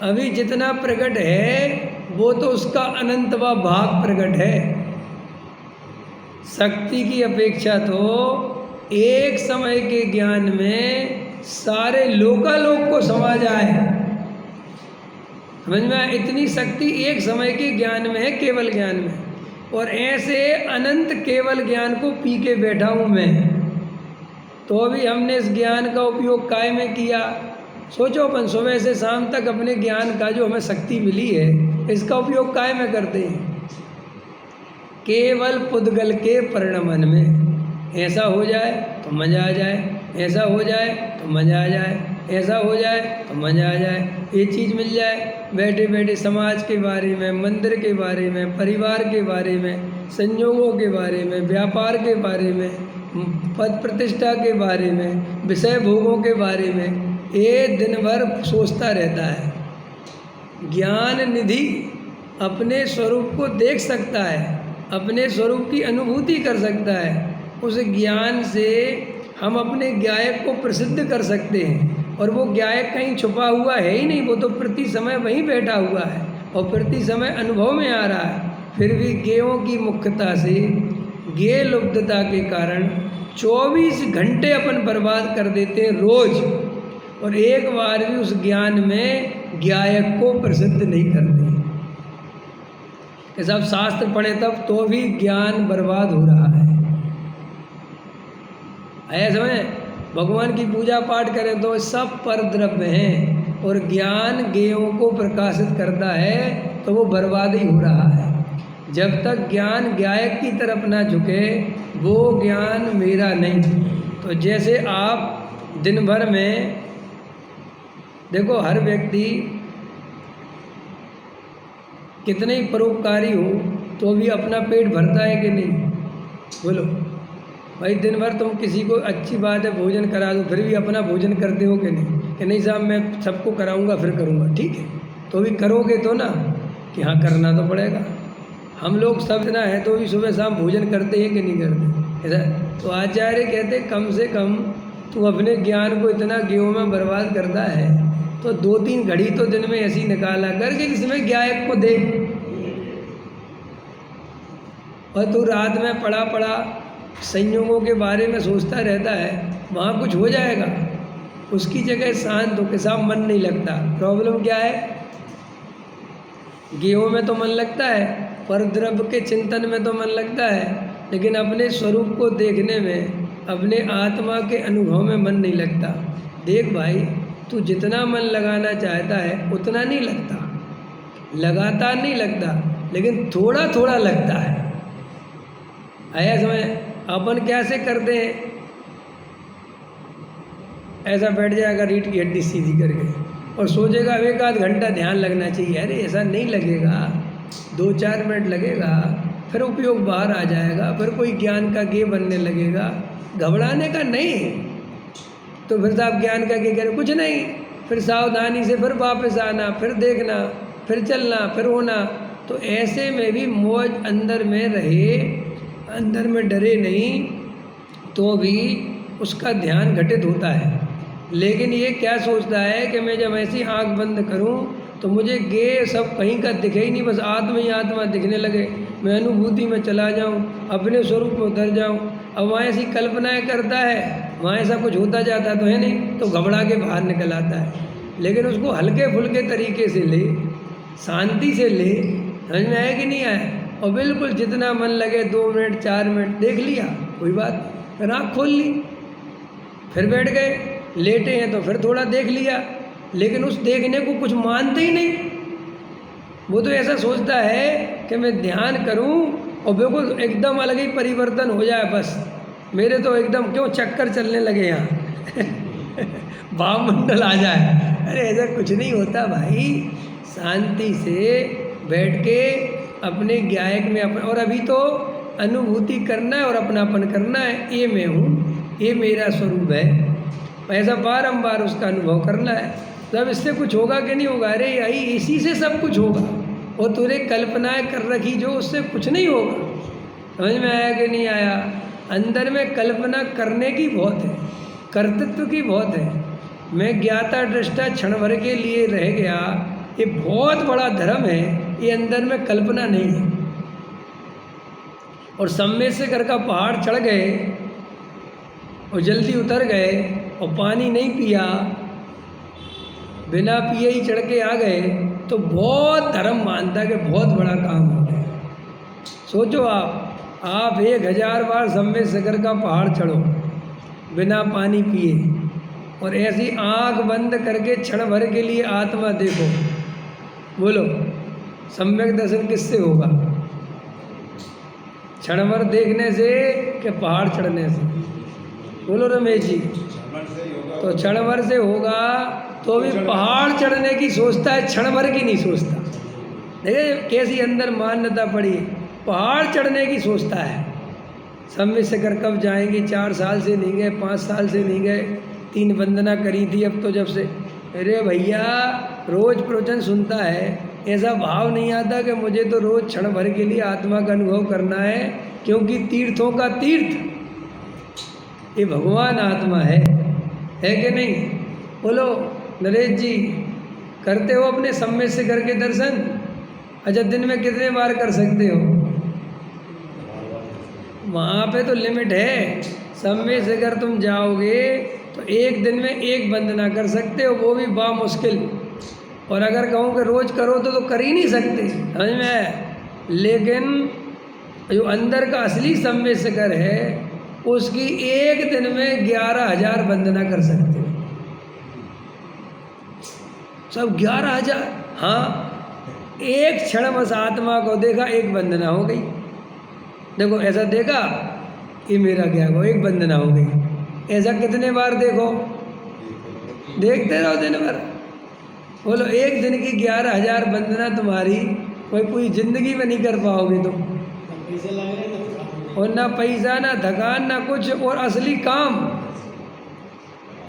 S1: अभी जितना प्रकट है वो तो उसका अनंतवा भाग प्रकट है। शक्ति की अपेक्षा तो एक समय के ज्ञान में सारे लोकालोक को समा जाए। समझ में? इतनी शक्ति एक समय के ज्ञान में है, केवल ज्ञान में। और ऐसे अनंत केवल ज्ञान को पी के बैठा हूँ मैं। तो अभी हमने इस ज्ञान का उपयोग काय में किया? सोचो अपन सुबह से शाम तक अपने ज्ञान का जो हमें शक्ति मिली है इसका उपयोग काय में करते हैं? केवल पुद्गल के परिणमन में। ऐसा हो जाए तो मज़ा आ जाए, ऐसा हो जाए तो मज़ा आ जाए, ऐसा हो जाए तो मज़ा आ जाए, ये चीज़ मिल जाए, बैठे बैठे समाज के बारे में, मंदिर के बारे में, परिवार के बारे में, संयोगों के बारे में, व्यापार के बारे में, पद प्रतिष्ठा के बारे में, विषय भोगों के बारे में ये दिन भर सोचता रहता है। ज्ञान निधि अपने स्वरूप को देख सकता है, अपने स्वरूप की अनुभूति कर सकता है। उस ज्ञान से हम अपने गायक को प्रसिद्ध कर सकते हैं, और वो गायक कहीं छुपा हुआ है ही नहीं, वो तो प्रति समय वहीं बैठा हुआ है और प्रति समय अनुभव में आ रहा है। फिर भी गेयों की मुख्यता से, गेय लुब्धता के कारण 24 घंटे अपन बर्बाद कर देते हैं रोज, और एक बार भी उस ज्ञान में गायक को प्रसिद्ध नहीं करते। कि सब शास्त्र पढ़े तब तो भी ज्ञान बर्बाद हो रहा है। ऐसा में भगवान की पूजा पाठ करें तो सब पर द्रव्य हैं, और ज्ञान गेयों को प्रकाशित करता है तो वो बर्बाद ही हो रहा है। जब तक ज्ञान गायक की तरफ ना झुके वो ज्ञान मेरा नहीं। तो जैसे आप दिन भर में देखो, हर व्यक्ति कितने ही परोपकारी हो तो भी अपना पेट भरता है कि नहीं? बोलो भाई, दिन भर तुम किसी को अच्छी बात है भोजन करा दो, फिर भी अपना भोजन करते हो कि नहीं? कि नहीं साहब मैं सबको कराऊंगा फिर करूंगा, ठीक है, तो भी करोगे तो ना, कि हाँ करना तो पड़ेगा। हम लोग सब ना है तो भी सुबह शाम भोजन करते हैं कि नहीं करते? ऐसा तो आचार्य कहते कम से कम तू अपने ज्ञान को इतना गेहूँ में बर्बाद करता है तो 2-3 घड़ी तो दिन में ऐसी निकाला करके जिसमें गायक को दे। और तू रात में पड़ा पड़ा संयोगों के बारे में सोचता रहता है, वहाँ कुछ हो जाएगा। उसकी जगह शांत हो के साथ मन नहीं लगता। प्रॉब्लम क्या है? गेहूँ में तो मन लगता है, पर द्रव्य के चिंतन में तो मन लगता है, लेकिन अपने स्वरूप को देखने में, अपने आत्मा के अनुभव में मन नहीं लगता। देख भाई, तू जितना मन लगाना चाहता है उतना नहीं लगता, लगातार नहीं लगता, लेकिन थोड़ा थोड़ा लगता है। आया समय? अपन कैसे करते हैं? ऐसा बैठ जाएगा रीढ़ की हड्डी सीधी करके और सोचेगा 1-आध घंटा ध्यान लगना चाहिए। अरे ऐसा नहीं लगेगा, 2-4 मिनट लगेगा, फिर उपयोग बाहर आ जाएगा, फिर कोई ज्ञान का गेय बनने लगेगा। घबराने का नहीं। तो फिर साहब ज्ञान का गेय करें? कुछ नहीं, फिर सावधानी से फिर वापस आना, फिर देखना, फिर चलना, फिर होना। तो ऐसे में भी मौज अंदर में रहे, अंदर में डरे नहीं, तो भी उसका ध्यान घटित होता है। लेकिन ये क्या सोचता है कि मैं जब ऐसी आंख बंद करूं तो मुझे गेय सब कहीं का दिखे ही नहीं, बस आत्मा ही आत्मा दिखने लगे, मैं अनुभूति में चला जाऊं, अपने स्वरूप में उतर जाऊं। अब वहाँ ऐसी कल्पनाएं करता है, वहाँ ऐसा कुछ होता जाता तो है नहीं, तो घबरा के बाहर निकल आता है। लेकिन उसको हल्के फुल्के तरीके से ले, शांति से ले, समझ में आया कि नहीं आया? और बिल्कुल जितना मन लगे 2 मिनट 4 मिनट देख लिया, कोई बात, फिर आँख खोल ली, फिर बैठ गए, लेटे हैं तो फिर थोड़ा देख लिया, लेकिन उस देखने को कुछ मानते ही नहीं। वो तो ऐसा सोचता है कि मैं ध्यान करूं और बिल्कुल एकदम अलग ही परिवर्तन हो जाए, बस मेरे तो एकदम क्यों चक्कर चलने लगे यहाँ भावमंडल आ जाए। अरे ऐसा कुछ नहीं होता भाई, शांति से बैठ के अपने गायक में और अभी तो अनुभूति करना है और अपनापन करना है, ये मैं हूँ, ये मेरा स्वरूप है, ऐसा बारंबार उसका अनुभव करना है। तब इससे कुछ होगा कि नहीं होगा? अरे यही इसी से सब कुछ होगा। और तूने कल्पनाएं कर रखी जो, उससे कुछ नहीं होगा। समझ में आया कि नहीं आया? अंदर में कल्पना करने की बहुत है, कर्तृत्व की बहुत है। मैं ज्ञाता दृष्टा क्षण भर के लिए रह गया, ये बहुत बड़ा धर्म है, ये अंदर में कल्पना नहीं है। और सम्मेद से घर का पहाड़ चढ़ गए और जल्दी उतर गए और पानी नहीं पिया, बिना पिए ही चढ़ के आ गए, तो बहुत धर्म मानता कि बहुत बड़ा काम हो गया। सोचो आप 1000 बार सम्मेद सागर का पहाड़ चढ़ो बिना पानी पिए, और ऐसी आंख बंद करके क्षण भर के लिए आत्मा देखो। बोलो सम्यक दर्शन किससे होगा? क्षण भर देखने से कि पहाड़ चढ़ने से? बोलो रमेश जी। तो क्षण भर से होगा तो भी पहाड़ चढ़ने की सोचता है, क्षण भर की नहीं सोचता। देखिए कैसी अंदर मान्यता पड़ी है, पहाड़ चढ़ने की सोचता है। सम्य शिखर कब जाएंगे? 4 साल से नहीं गए, 5 साल से नहीं गए, 3 वंदना करी थी अब तो जब से। अरे भैया रोज प्रवचन सुनता है, ऐसा भाव नहीं आता कि मुझे तो रोज क्षण भर के लिए आत्मा का अनुभव करना है, क्योंकि तीर्थों का तीर्थ ये भगवान आत्मा है कि नहीं? बोलो नरेश जी, करते हो अपने सम्य शिखर के दर्शन? अच्छा दिन में कितने बार कर सकते हो? वहाँ पे तो लिमिट है। सम्य शिखर तुम जाओगे तो एक दिन में 1 वंदना कर सकते हो, वो भी बामुश्किल। और अगर कहूँ कि रोज करो तो कर ही नहीं सकते, समझ में आया? लेकिन जो अंदर का असली सम्य शिखर है उसकी एक दिन में 11,000 वंदना कर सकते हो। सब 11,000। हाँ, एक क्षण बस आत्मा को देखा, 1 वंदना हो गई। देखो ऐसा देखा, ये मेरा क्या हो, 1 वंदना हो गई। ऐसा कितने बार देखो, देखते रहो दिन भर। बोलो एक दिन की 11,000 वंदना तुम्हारी कोई पूरी जिंदगी में नहीं कर पाओगे तुम। और ना पैसा ना थकान ना कुछ, और असली काम,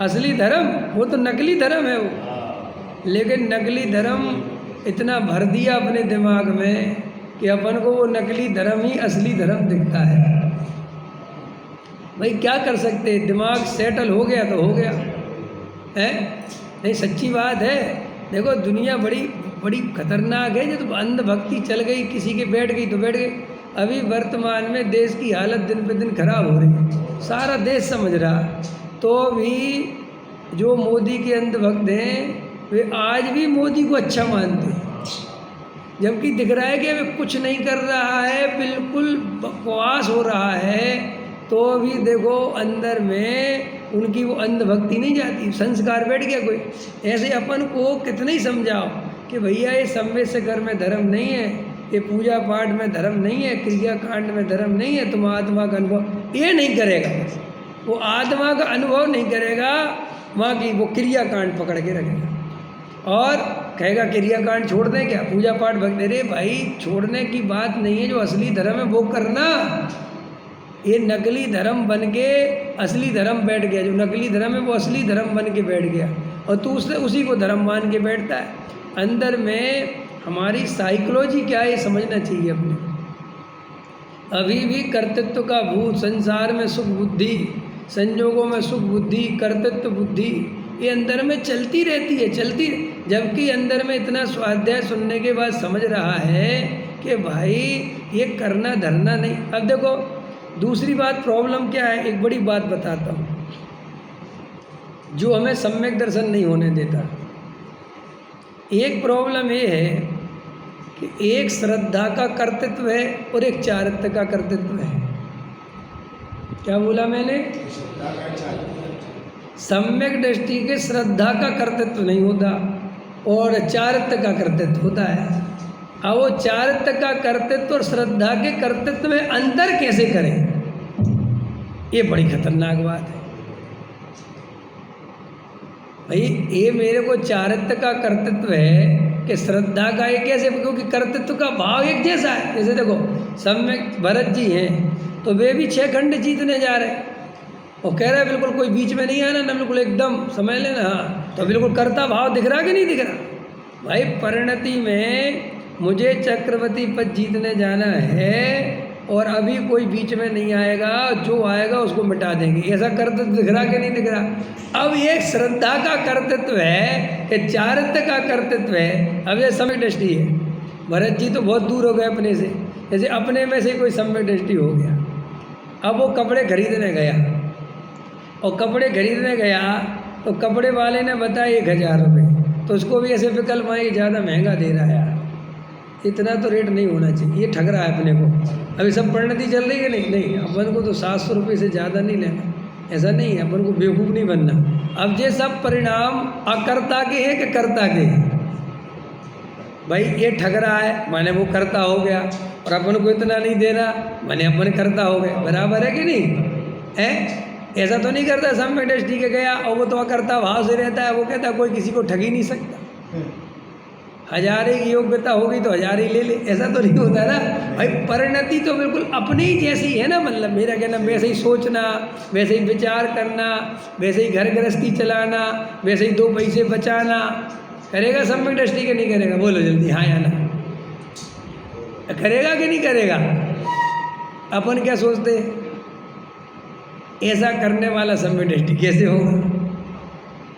S1: असली धर्म। वो तो नकली धर्म है वो, लेकिन नकली धर्म इतना भर दिया अपने दिमाग में कि अपन को वो नकली धर्म ही असली धर्म दिखता है। भाई क्या कर सकते, दिमाग सेटल हो गया तो हो गया है। नहीं सच्ची बात है। देखो दुनिया बड़ी बड़ी खतरनाक है। जब अंधभक्ति चल गई, किसी के बैठ गई तो बैठ गई। अभी वर्तमान में देश की हालत दिन पे दिन खराब हो रही है, सारा देश समझ रहा, तो भी जो मोदी के अंधभक्त हैं वे आज भी मोदी को अच्छा मानते हैं, जबकि दिख रहा है कि वे कुछ नहीं कर रहा है, बिल्कुल बकवास हो रहा है, तो भी देखो अंदर में उनकी वो अंधभक्ति नहीं जाती, संस्कार बैठ गया कोई। ऐसे अपन को कितने ही समझाओ कि भैया ये सम्य शिखर में धर्म नहीं है, ये पूजा पाठ में धर्म नहीं है, क्रिया कांड में धर्म नहीं है, तुम आत्मा का अनुभव ये नहीं करेगा। वो आत्मा का अनुभव नहीं करेगा, वहाँ की वो क्रिया कांड पकड़ के रखेगा और कहेगा क्रिया कांड छोड़ दें क्या, पूजा पाठ भक्त। अरे भाई छोड़ने की बात नहीं है, जो असली धर्म है वो करना। ये नकली धर्म बन के असली धर्म बैठ गया, जो नकली धर्म है वो असली धर्म बन के बैठ गया, और तू उससे उसी को धर्म मान के बैठता है। अंदर में हमारी साइकोलॉजी क्या है ये समझना चाहिए अपने। अभी भी कर्तृत्व का भूत, संसार में सुख बुद्धि, संजोगों में सुख बुद्धि, कर्तृत्व बुद्धि ये अंदर में चलती रहती है, चलती। जबकि अंदर में इतना स्वाध्याय सुनने के बाद समझ रहा है कि भाई ये करना धरना नहीं। अब देखो दूसरी बात, प्रॉब्लम क्या है, एक बड़ी बात बताता हूँ जो हमें सम्यक दर्शन नहीं होने देता। एक प्रॉब्लम ये है कि एक श्रद्धा का कर्तृत्व है और एक चारित्र्य का कर्तृत्व है। क्या बोला मैंने? सम्यक दृष्टि के श्रद्धा का कर्तृत्व नहीं होता और चारित्र्य का कर्तृत्व होता है। अब वो चारित्र्य का कर्तृत्व और श्रद्धा के कर्तृत्व में अंतर कैसे करें, ये बड़ी खतरनाक बात है। भाई ये मेरे को चारित्र्य का कर्तृत्व है कि श्रद्धा का ये कैसे, क्योंकि कर्तृत्व का भाव एक जैसा है। जैसे देखो सम्यक भरत जी हैं तो वे भी 6 खंड जीतने जा रहे हैं और कह रहे हैं बिल्कुल कोई बीच में नहीं आना ना, बिल्कुल एकदम समझ लेना। हाँ तो बिल्कुल कर्ता भाव दिख रहा कि नहीं दिख रहा? भाई परिणति में मुझे चक्रवर्ती पद जीतने जाना है और अभी कोई बीच में नहीं आएगा, जो आएगा उसको मिटा देंगे, ऐसा कर्तृत्व दिख रहा कि नहीं दिख रहा? अब ये श्रद्धा का कर्तृत्व है कि चारित्र्य का कर्तृत्व है। अब ये सम्यक दृष्टि है। भरत जी तो बहुत दूर हो गए अपने से, जैसे अपने में से कोई सम्यक दृष्टि हो गया। अब वो कपड़े खरीदने गया और कपड़े खरीदने गया तो कपड़े वाले ने बताया 1,000 रुपये, तो उसको भी ऐसे विकल्प आए ज़्यादा महंगा दे रहा है यार, इतना तो रेट नहीं होना चाहिए, ये ठग रहा है अपने को। अभी सब परिणति चल रही है नहीं, अपन को तो 700 रुपये से ज़्यादा नहीं लेना, ऐसा नहीं है, अपन को बेवकूफ़ नहीं बनना। अब ये सब परिणाम अकर्ता के हैं कि कर्ता के हैं? भाई ये ठग रहा है माने वो कर्ता हो गया, और अपन को इतना नहीं दे रहा माने अपन कर्ता हो गए। बराबर है कि नहीं है? ऐसा तो नहीं करता सम्यक दृष्टि के गया और वो तो अकर्ता भाव से रहता है, वो कहता है कोई किसी को ठग ही नहीं सकता, हजारे की योग्यता होगी तो हजार ही ले ले, ऐसा तो नहीं होता ना भाई। परिणति तो बिल्कुल अपने ही जैसी है ना, मतलब मेरा कहना वैसे ही सोचना, वैसे ही विचार करना, वैसे ही घर गृहस्थी चलाना, वैसे ही दो पैसे बचाना। करेगा सम्यक दृष्टि के? नहीं करेगा? बोलो जल्दी हाँ या ना। करेगा कि नहीं करेगा? अपन क्या सोचते हैं ऐसा करने वाला सम्यक दृष्टि कैसे होगा?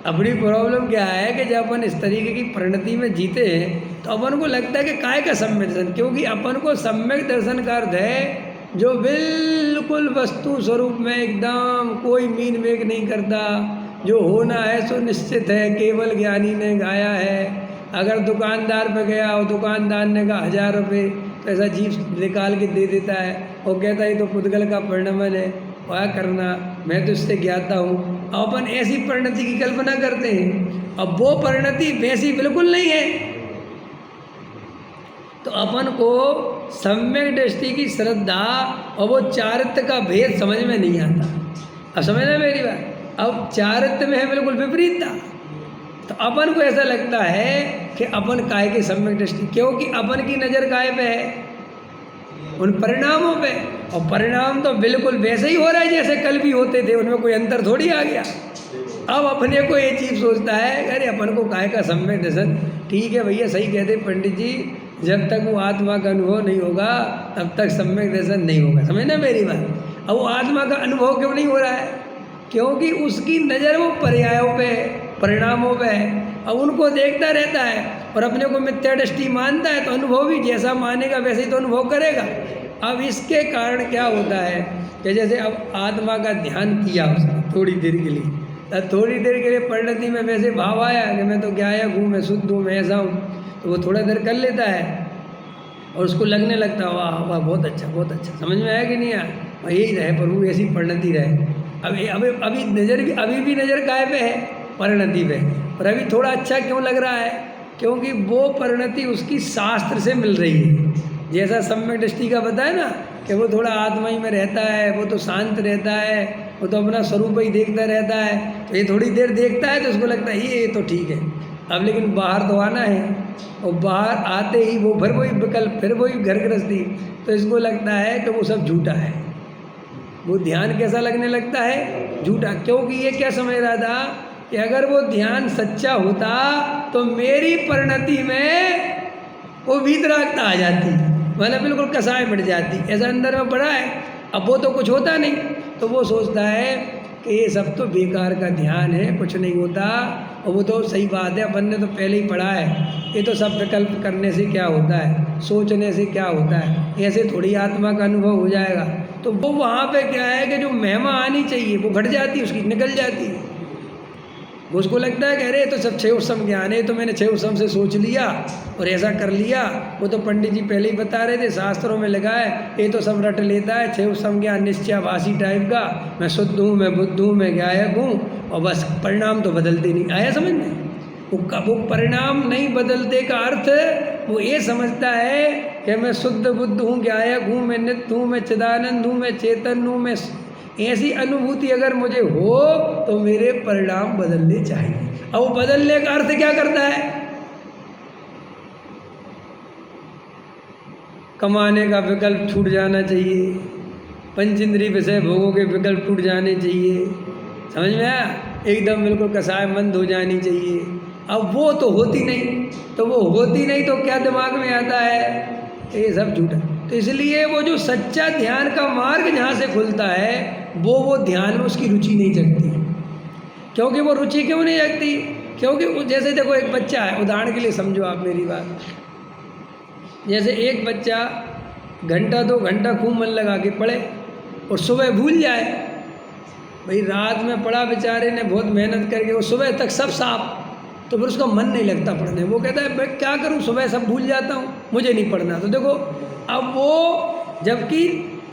S1: अपनी प्रॉब्लम क्या है कि जब अपन इस तरीके की परिणति में जीते हैं तो अपन को लगता है कि काय का सम्यक दर्शन, क्योंकि अपन को सम्यक दर्शन का अर्थ है जो बिल्कुल वस्तु स्वरूप में एकदम कोई मीन मेघ नहीं करता, जो होना है सो निश्चित है, केवल ज्ञानी ने गाया है। अगर दुकानदार पे गया और दुकानदार ने कहा 1000 रुपये, तो ऐसा जीप निकाल के दे देता है और कहता है तो पुद्गल का परिणमन है, वह करना मैं तो इससे ज्ञाता हूँ। अपन ऐसी परिणति की कल्पना करते हैं, अब वो परिणति वैसी बिल्कुल नहीं है। तो अपन को सम्यक दृष्टि की श्रद्धा और वो चारित्र्य का भेद समझ में नहीं आता। अब समझना मेरी बात। अब चारित्र्य में है बिल्कुल विपरीतता, तो अपन को ऐसा लगता है कि अपन काय के सम्यक दृष्टि, क्योंकि अपन की नज़र काय पे है? उन परिणामों पे, और परिणाम तो बिल्कुल वैसे ही हो रहा है जैसे कल भी होते थे, उनमें कोई अंतर थोड़ी आ गया। अब अपने को ये चीज़ सोचता है अरे अपन को काय का सम्यक दर्शन। ठीक है भैया, सही कहते पंडित जी, जब तक वो आत्मा का अनुभव नहीं होगा तब तक सम्यक दर्शन नहीं होगा। समझना मेरी बात। अब वो आत्मा का अनुभव क्यों नहीं हो रहा है? क्योंकि उसकी नज़र वो पर्यायों पे, परिणामों पे है, अब उनको देखता रहता है और अपने को मिथ्या दृष्टि मानता है, तो अनुभव भी जैसा मानेगा वैसे ही तो अनुभव करेगा। अब इसके कारण क्या होता है कि जैसे अब आत्मा का ध्यान किया उसने थोड़ी देर के लिए, तब थोड़ी देर के लिए परिणति में वैसे भाव आया कि मैं तो गायक हूँ, मैं शुद्ध हूँ, मैं ऐसा हूँ, तो वो थोड़ा देर कर लेता है और उसको लगने लगता है वाह वाह बहुत अच्छा बहुत अच्छा। समझ में आया कि नहीं आया? और यही रहे प्रभु, ऐसी परिणति रहे। अभी नज़र भी अभी भी नज़र काय पे है? परिणति पे। और अभी थोड़ा अच्छा क्यों लग रहा है? क्योंकि वो परिणति उसकी शास्त्र से मिल रही है। जैसा सम्यक दृष्टि का बताया ना कि वो थोड़ा आत्मा ही में रहता है, वो तो शांत रहता है, वो तो अपना स्वरूप ही देखता रहता है, तो ये थोड़ी देर देखता है तो उसको लगता है ये तो ठीक है। अब लेकिन बाहर तो आना है, और बाहर आते ही वो फिर वही विकल्प, फिर वही घर गृहस्थी, तो इसको लगता है कि वो सब झूठा है। वो ध्यान कैसा लगने लगता है? झूठा। क्योंकि ये क्या समझ रहा था कि अगर वो ध्यान सच्चा होता तो मेरी परिणति में वो वीतरागता आ जाती, मतलब बिल्कुल कसाय बढ़ जाती, ऐसा अंदर में पड़ा है। अब वो तो कुछ होता नहीं, तो वो सोचता है कि ये सब तो बेकार का ध्यान है, कुछ नहीं होता। और वो तो सही बात है, अपन ने तो पहले ही पढ़ा है, ये तो सब विकल्प करने से क्या होता है, सोचने से क्या होता है, ऐसे थोड़ी आत्मा का अनुभव हो जाएगा। तो वो वहाँ पे क्या है कि जो महिमा आनी चाहिए वो घट जाती है, उसकी निकल जाती है। उसको लगता है कि अरे तो सब 6 उपसम ज्ञान है, तो मैंने 6 उपसम से सोच लिया और ऐसा कर लिया। वो तो पंडित जी पहले ही बता रहे थे, शास्त्रों में लगा है, ये तो सब रट लेता है, 6 उपसम ज्ञान निश्चयाभासी टाइप का, मैं शुद्ध हूँ, मैं बुद्ध हूँ, मैं गायक हूँ, और बस परिणाम तो बदलते नहीं। आया समझ में? वो परिणाम नहीं बदलते का अर्थ वो ये समझता है कि मैं शुद्ध बुद्ध हूँ, गायक हूँ, मैं नित्य हूँ, मैं चिदानंद हूँ, मैं चेतन हूँ, मैं ऐसी अनुभूति अगर मुझे हो तो मेरे परिणाम बदलने चाहिए। अब वो बदलने का अर्थ क्या करता है? कमाने का विकल्प छूट जाना चाहिए, पंचेंद्रिय विषय भोगों के विकल्प टूट जाने चाहिए। समझ में आया? एकदम बिल्कुल कसाय मंद हो जानी चाहिए। अब वो तो होती नहीं, तो वो होती नहीं तो क्या दिमाग में आता है? ये सब झूठा। तो इसलिए वो जो सच्चा ध्यान का मार्ग जहाँ से खुलता है वो ध्यान में उसकी रुचि नहीं जगती। क्योंकि वो रुचि क्यों नहीं जगती? क्योंकि जैसे देखो एक बच्चा है, उदाहरण के लिए समझो आप मेरी बात, जैसे एक बच्चा घंटा 2 घंटा खूब मन लगा के पढ़े और सुबह भूल जाए। भाई रात में पढ़ा बेचारे ने बहुत मेहनत करके, वो सुबह तक सब साफ, तो फिर उसका मन नहीं लगता पढ़ने। वो कहता है भाई क्या करूं, सुबह सब भूल जाता हूं, मुझे नहीं पढ़ना। तो देखो अब वो, जबकि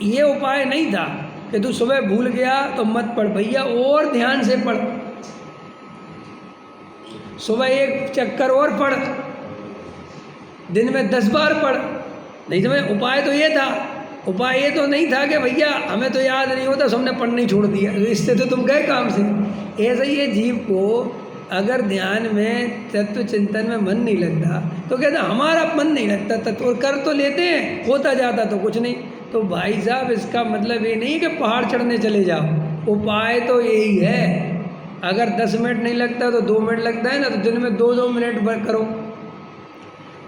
S1: ये उपाय नहीं था कि तू सुबह भूल गया तो मत पढ़ भैया, और ध्यान से पढ़, सुबह एक चक्कर और पढ़, दिन में 10 बार पढ़। नहीं तो मैं उपाय तो ये था, उपाय ये तो नहीं था कि भैया हमें तो याद नहीं होता, सबने पढ़ना ही छोड़ दिया, इससे तो तुम गए काम से। ऐसा ही है, जीव को अगर ध्यान में तत्व चिंतन में मन नहीं लगता तो कहता हमारा मन नहीं लगता तत्व, कर तो लेते हैं, होता जाता तो कुछ नहीं। तो भाई साहब इसका मतलब ये नहीं है कि पहाड़ चढ़ने चले जाओ, उपाय तो यही है। अगर 10 मिनट नहीं लगता तो 2 मिनट लगता है ना, तो दिन में 2-2 मिनट करो।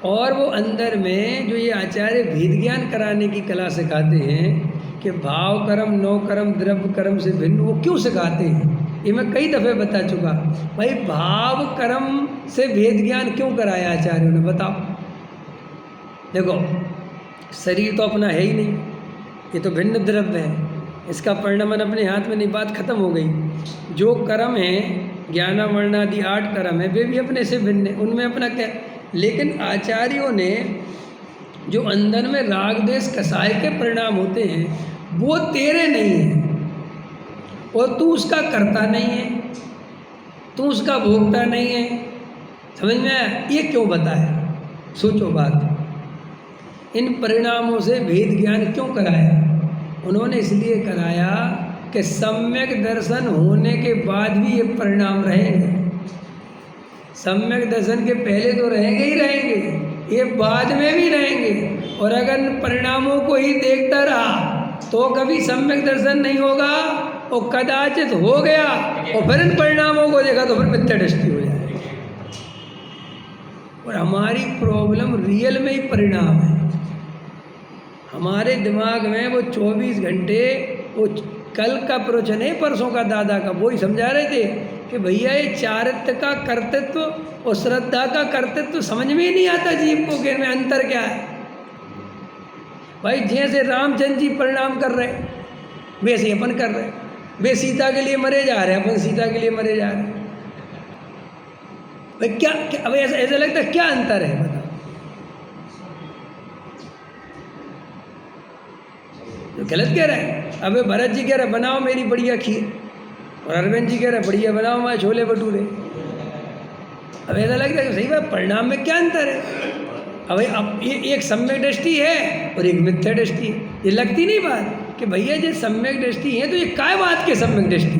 S1: और वो अंदर में जो ये आचार्य भेद ज्ञान कराने की कला सिखाते हैं कि भाव कर्म, नौ कर्म, द्रव्य कर्म से भिन्न, वो क्यों सिखाते हैं ये मैं कई दफ़े बता चुका। भाई भाव कर्म से भेद ज्ञान क्यों कराया आचार्यों ने, बताओ। देखो शरीर तो अपना है ही नहीं, ये तो भिन्न द्रव्य है, इसका परिणाम अपने हाथ में नहीं, बात खत्म हो गई। जो कर्म है ज्ञान वर्णादि 8 कर्म है, वे भी अपने से भिन्न है, उनमें अपना क्या। लेकिन आचार्यों ने जो अंदर में राग देश कसाय के परिणाम होते हैं वो तेरे नहीं हैं, और तू उसका करता नहीं है, तू उसका भोगता नहीं है। समझ में आया? ये क्यों बताया, सोचो बात। इन परिणामों से भेद ज्ञान क्यों कराया उन्होंने? इसलिए कराया कि सम्यक दर्शन होने के बाद भी ये परिणाम रहेंगे। सम्यक दर्शन के पहले तो रहेंगे ही रहेंगे, ये बाद में भी रहेंगे। और अगर परिणामों को ही देखता रहा तो कभी सम्यक दर्शन नहीं होगा, और कदाचित हो गया और फिर इन परिणामों को देखा तो फिर मिथ्या दृष्टि हो जाएगी। और हमारी प्रॉब्लम रियल में ही परिणाम है। हमारे दिमाग में वो 24 घंटे, वो कल का प्रवचन है परसों का दादा का, वो ही समझा रहे थे कि भैया ये चारित्र का कर्तृत्व और श्रद्धा का कर्तृत्व समझ में ही नहीं आता जीव को, कि इनमें अंतर क्या है। भाई जैसे रामचंद्र जी परिणाम कर रहे वैसे ही अपन कर रहे, वे सीता के लिए मरे जा रहे हैं, अपन सीता के लिए मरे जा रहे हैं। भाई क्या अब ऐसा लगता है क्या अंतर है, बताओ। तो गलत कह रहे हैं। अबे भरत जी कह रहे बनाओ मेरी बढ़िया खीर, और अरविंद जी कह रहे बढ़िया बनाओ हमारे छोले भटूरे। अब ऐसा लगता है कि सही बात, परिणाम में क्या अंतर है। अब ये एक सम्यक दृष्टि है और एक मिथ्या दृष्टि है। ये लगती नहीं बात कि भैया ये सम्यक दृष्टि है तो ये काय बात के सम्यक दृष्टि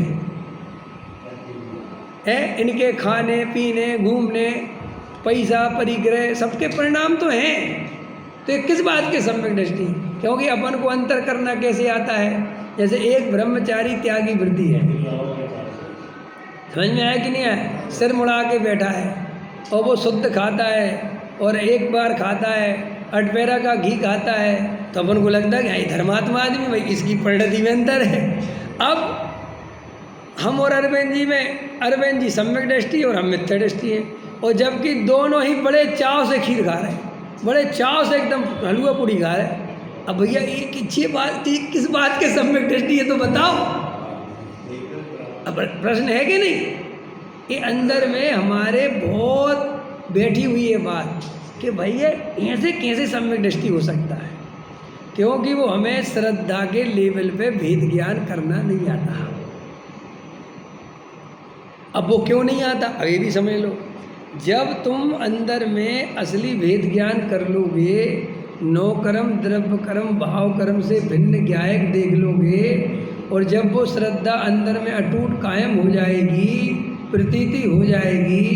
S1: है? इनके खाने पीने घूमने पैसा परिग्रह सबके परिणाम तो हैं, तो ये किस बात के सम्यक दृष्टि? क्योंकि अपन को अंतर करना कैसे आता है। जैसे एक ब्रह्मचारी त्यागी वृद्धि है, समझ में आया कि नहीं आया? सिर मुड़ा के बैठा है और वो शुद्ध खाता है और एक बार खाता है, अटपेरा का घी खाता है, तो अपन को लगता है कि भाई धर्मात्मा आदमी, भाई इसकी परिणति में अंतर है। अब हम और अरविंद जी सम्यक दृष्टि और हम मिथ्या दृष्टि है, और जबकि दोनों ही बड़े चाव से खीर खा रहे हैं, बड़े चाव से एकदम हलवा पूड़ी खा रहे हैं। अब भैया एक अच्छी बात किस बात के सम्यक दृष्टि है तो बताओ। अब प्रश्न है कि नहीं? ये अंदर में हमारे बहुत बैठी हुई है बात कि भैया ऐसे कैसे सम्यक दृष्टि हो सकता है, क्योंकि वो हमें श्रद्धा के लेवल पे भेद ज्ञान करना नहीं आता। अब वो क्यों नहीं आता, अब ये भी समझ लो। जब तुम अंदर में असली भेद ज्ञान कर लोगे, नौ कर्म द्रव्य कर्म भाव कर्म से भिन्न ज्ञायक देख लोगे, और जब वो श्रद्धा अंदर में अटूट कायम हो जाएगी, प्रतीति हो जाएगी,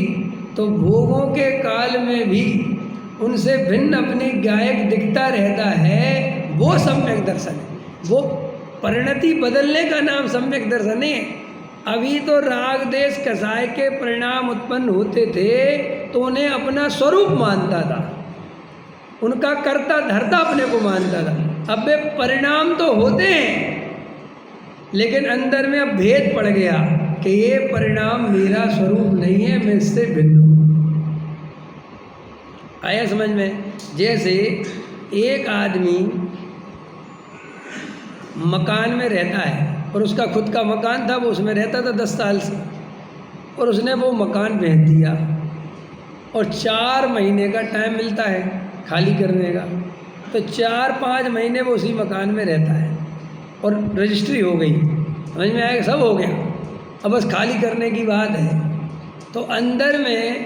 S1: तो भोगों के काल में भी उनसे भिन्न अपनी ज्ञायक दिखता रहता है, वो सम्यक दर्शन है। वो परिणति बदलने का नाम सम्यक दर्शन नहीं है। अभी तो राग देश कसाय के परिणाम उत्पन्न होते थे तो उन्हें अपना स्वरूप मानता था, उनका कर्ता धर्ता अपने को मानता था। अब वे परिणाम तो होते हैं, लेकिन अंदर में अब भेद पड़ गया कि ये परिणाम मेरा स्वरूप नहीं है, मैं इससे भिन्न हूँ। आया समझ में? जैसे एक आदमी मकान में रहता है और उसका खुद का मकान था, वो उसमें रहता था 10 साल से, और उसने वो मकान बेच दिया और 4 महीने का टाइम मिलता है खाली करने का, तो 4-5 महीने वो उसी मकान में रहता है और रजिस्ट्री हो गई, समझ में आएगा, सब हो गया, अब बस खाली करने की बात है। तो अंदर में